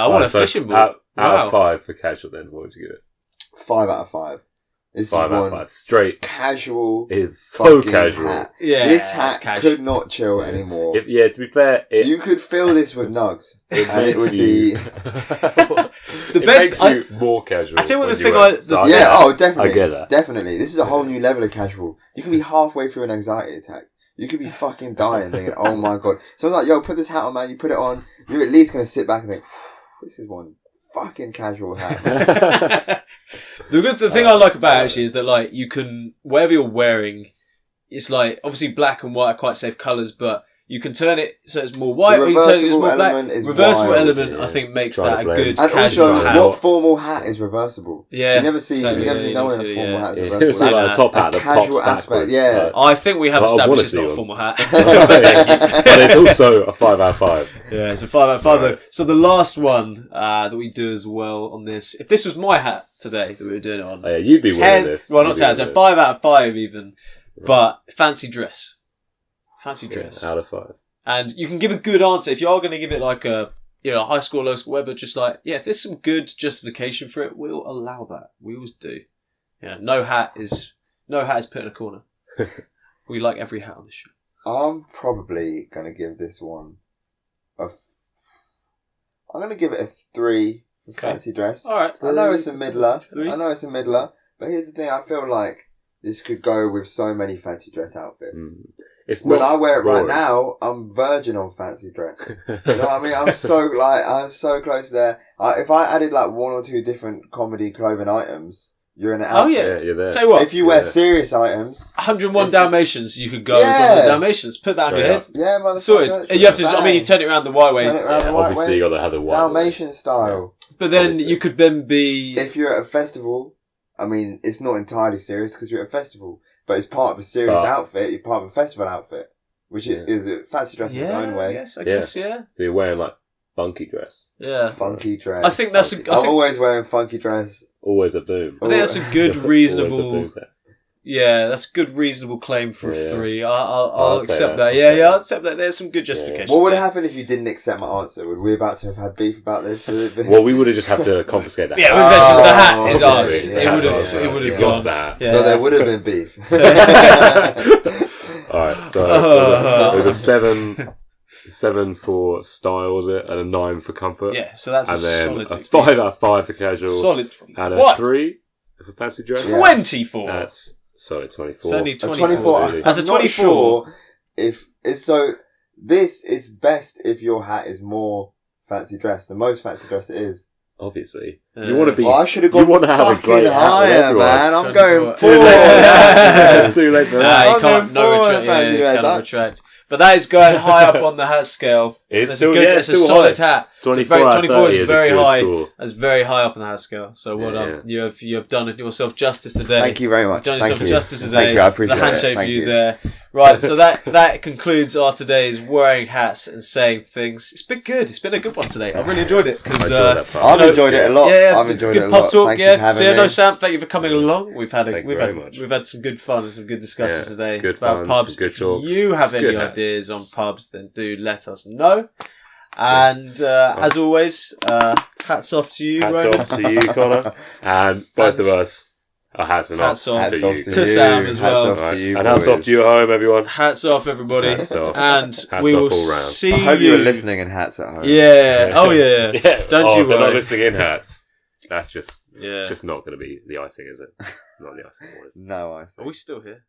Speaker 1: want a fishing ball.
Speaker 2: Out of 5 for casual then, what would you give it?
Speaker 3: 5 out of 5. This
Speaker 2: 5 out of 5. Straight.
Speaker 3: Casual.
Speaker 2: Is so casual.
Speaker 3: Hat.
Speaker 1: Yeah.
Speaker 3: This hat could not chill anymore.
Speaker 2: To be fair.
Speaker 3: You could fill this with nugs. And it would be.
Speaker 2: The best. Makes you more casual.
Speaker 1: I think what the thing
Speaker 3: definitely.
Speaker 2: I get that.
Speaker 3: Definitely. This is a whole new level of casual. You can be halfway through an anxiety attack. You could be fucking dying thinking, oh my god. So I'm like, yo, put this hat on, man. You put it on. You're at least going to sit back and think, this is one fucking casual hat.
Speaker 1: The thing I like about it actually is that like you can, whatever you're wearing, it's like obviously black and white are quite safe colours, but you can turn it so it's more white, or you can turn it so it's more black. Reversible element, I think, makes that a good
Speaker 3: and
Speaker 1: casual
Speaker 3: also,
Speaker 1: hat.
Speaker 3: what formal hat is reversible?
Speaker 1: Yeah,
Speaker 3: you never see no one in a formal hat is reversible.
Speaker 2: You see like a top hat,
Speaker 3: a casual aspect. Yeah,
Speaker 1: I think we have established it's not a formal hat.
Speaker 2: But it's also a 5 out of 5.
Speaker 1: Yeah, it's a 5 out of 5 though. So the last one that we do as well on this, if this was my hat today that we were doing it on,
Speaker 2: you'd be wearing this.
Speaker 1: Well, not 10, 5 out of 5 even, but fancy dress.
Speaker 2: Out of 5.
Speaker 1: And you can give a good answer if you are going to give it like a high score, low score, whatever. Just like if there's some good justification for it, we'll allow that. We always do. No hat is put in a corner. We like every hat on the show.
Speaker 3: I'm probably going to give this one I'm going to give it a 3 for fancy dress.
Speaker 1: All right.
Speaker 3: I know it's a middler. But here's the thing. I feel like this could go with so many fancy dress outfits. When I wear it right now, I'm virgin on fancy dress. You know what I mean? I'm so close there. If I added like 1 or 2 different comedy clothing items, you're in an outfit.
Speaker 1: Oh yeah,
Speaker 2: you're there.
Speaker 1: Tell you what,
Speaker 3: if you wear serious items,
Speaker 1: 101 Dalmatians, you could go as 101 Dalmatians. Put that on your head.
Speaker 3: Yeah, motherfucker.
Speaker 1: Sorted. You have to. You turn it around the white way.
Speaker 2: Obviously, you got to have the white
Speaker 3: Dalmatian style.
Speaker 1: But then you could then be.
Speaker 3: If you're at a festival, I mean, it's not entirely serious because you're at a festival. But it's part of a serious outfit. You're part of a festival outfit, which is a fancy dress in its own way.
Speaker 1: Yes, I guess. Yeah.
Speaker 2: So you're wearing like funky dress.
Speaker 1: Yeah,
Speaker 3: funky dress.
Speaker 1: I think that's.
Speaker 3: I'm always wearing funky dress.
Speaker 2: Always a boom.
Speaker 1: I think that's a good, reasonable. Yeah, that's a good, reasonable claim for a 3. I'll accept that. I'll accept that. There's some good justification.
Speaker 3: What would happen if you didn't accept my answer? Would we about to have had beef about this?
Speaker 2: Well, we would have just had to confiscate that.
Speaker 1: Yeah, the hat is ours. It would have lost that.
Speaker 3: So there would have been beef.
Speaker 2: Alright, so there's a 7 for style, was it? And a 9 for comfort.
Speaker 1: Yeah, so that's
Speaker 2: and
Speaker 1: a
Speaker 2: then
Speaker 1: solid
Speaker 2: a
Speaker 1: 16.
Speaker 2: 5 out of 5 for casual.
Speaker 1: Solid.
Speaker 2: And a 3 For fancy dress?
Speaker 3: Yeah.
Speaker 1: 24.
Speaker 2: That's sorry, 24.
Speaker 1: It's only
Speaker 3: A
Speaker 1: 24.
Speaker 3: 24.
Speaker 2: Absolutely.
Speaker 1: As a
Speaker 3: I'm not
Speaker 1: 24.
Speaker 3: sure if it's so. This is best if your hat is more fancy dress. The most fancy dress it is.
Speaker 2: Obviously, you want to be.
Speaker 3: Well, I should have
Speaker 2: you
Speaker 3: gone
Speaker 2: want to have a
Speaker 3: fucking
Speaker 2: great hat with
Speaker 3: higher,
Speaker 2: everyone.
Speaker 3: man. I'm
Speaker 1: 24.
Speaker 3: going
Speaker 1: Too late.
Speaker 3: forward.
Speaker 2: It's too late for
Speaker 1: Nah,
Speaker 2: that.
Speaker 1: you
Speaker 3: I'm
Speaker 1: can't.
Speaker 3: going
Speaker 1: No
Speaker 3: forward,
Speaker 1: retract.
Speaker 3: fancy
Speaker 1: Yeah,
Speaker 3: dress.
Speaker 1: cannot retract. But that is going high up on the hat scale.
Speaker 2: It's
Speaker 1: It's
Speaker 2: still,
Speaker 1: a good.
Speaker 2: yeah,
Speaker 1: It's a
Speaker 2: still
Speaker 1: solid
Speaker 2: high.
Speaker 1: hat.
Speaker 2: 24 out of
Speaker 1: 24
Speaker 2: 30
Speaker 1: is
Speaker 2: is
Speaker 1: very
Speaker 2: a good
Speaker 1: high.
Speaker 2: score.
Speaker 1: That's very high up on the hat scale. So well
Speaker 2: Yeah,
Speaker 1: done. You have done yourself justice today.
Speaker 3: Thank you very much.
Speaker 1: Done
Speaker 3: Thank
Speaker 1: yourself
Speaker 3: you.
Speaker 1: justice today.
Speaker 3: Thank you. I appreciate
Speaker 1: There's a handshake
Speaker 3: it.
Speaker 1: for
Speaker 3: Thank
Speaker 1: you
Speaker 3: you.
Speaker 1: there. Right, so that concludes our today's wearing hats and saying things. It's been good. It's been a good one today. I've really enjoyed it
Speaker 2: I
Speaker 1: because
Speaker 2: enjoyed that part.
Speaker 3: I've enjoyed it a lot.
Speaker 1: Yeah,
Speaker 3: I've enjoyed
Speaker 1: good
Speaker 3: it a
Speaker 1: pub
Speaker 3: lot.
Speaker 1: talk.
Speaker 3: Thank you
Speaker 1: Yeah,
Speaker 3: for having
Speaker 1: so,
Speaker 3: me.
Speaker 1: no, Sam, thank you for coming along. We've had
Speaker 2: Thank you very much.
Speaker 1: we've had some good fun and some good discussions
Speaker 2: Yeah,
Speaker 1: today
Speaker 2: good
Speaker 1: about
Speaker 2: fun,
Speaker 1: pubs.
Speaker 2: some good
Speaker 1: If
Speaker 2: talks,
Speaker 1: you have
Speaker 2: some
Speaker 1: any
Speaker 2: good hats.
Speaker 1: ideas on pubs, then do let us know. And as always, hats off to you,
Speaker 2: Hats
Speaker 1: Ronan.
Speaker 2: off to you, Connor, and both of us. Hats and
Speaker 1: Hats off
Speaker 3: Hats
Speaker 2: to
Speaker 3: off
Speaker 2: you.
Speaker 3: to
Speaker 1: To
Speaker 3: you.
Speaker 1: Sam as well.
Speaker 3: Hats off
Speaker 2: Right.
Speaker 3: to you.
Speaker 2: And hats
Speaker 3: boys.
Speaker 2: off to you at home, everyone.
Speaker 1: Hats off, everybody.
Speaker 2: Hats off.
Speaker 1: And
Speaker 2: Hats
Speaker 1: we
Speaker 2: off
Speaker 1: will
Speaker 2: all round.
Speaker 1: see
Speaker 3: I hope
Speaker 1: you
Speaker 3: you were listening in hats at home.
Speaker 1: Yeah. Oh yeah.
Speaker 2: Yeah.
Speaker 1: Don't you
Speaker 2: they're
Speaker 1: worry.
Speaker 2: not listening in hats. That's just.
Speaker 1: Yeah.
Speaker 2: It's just not going to be the icing, is it? Not the icing.
Speaker 3: No, I
Speaker 1: Are we still here?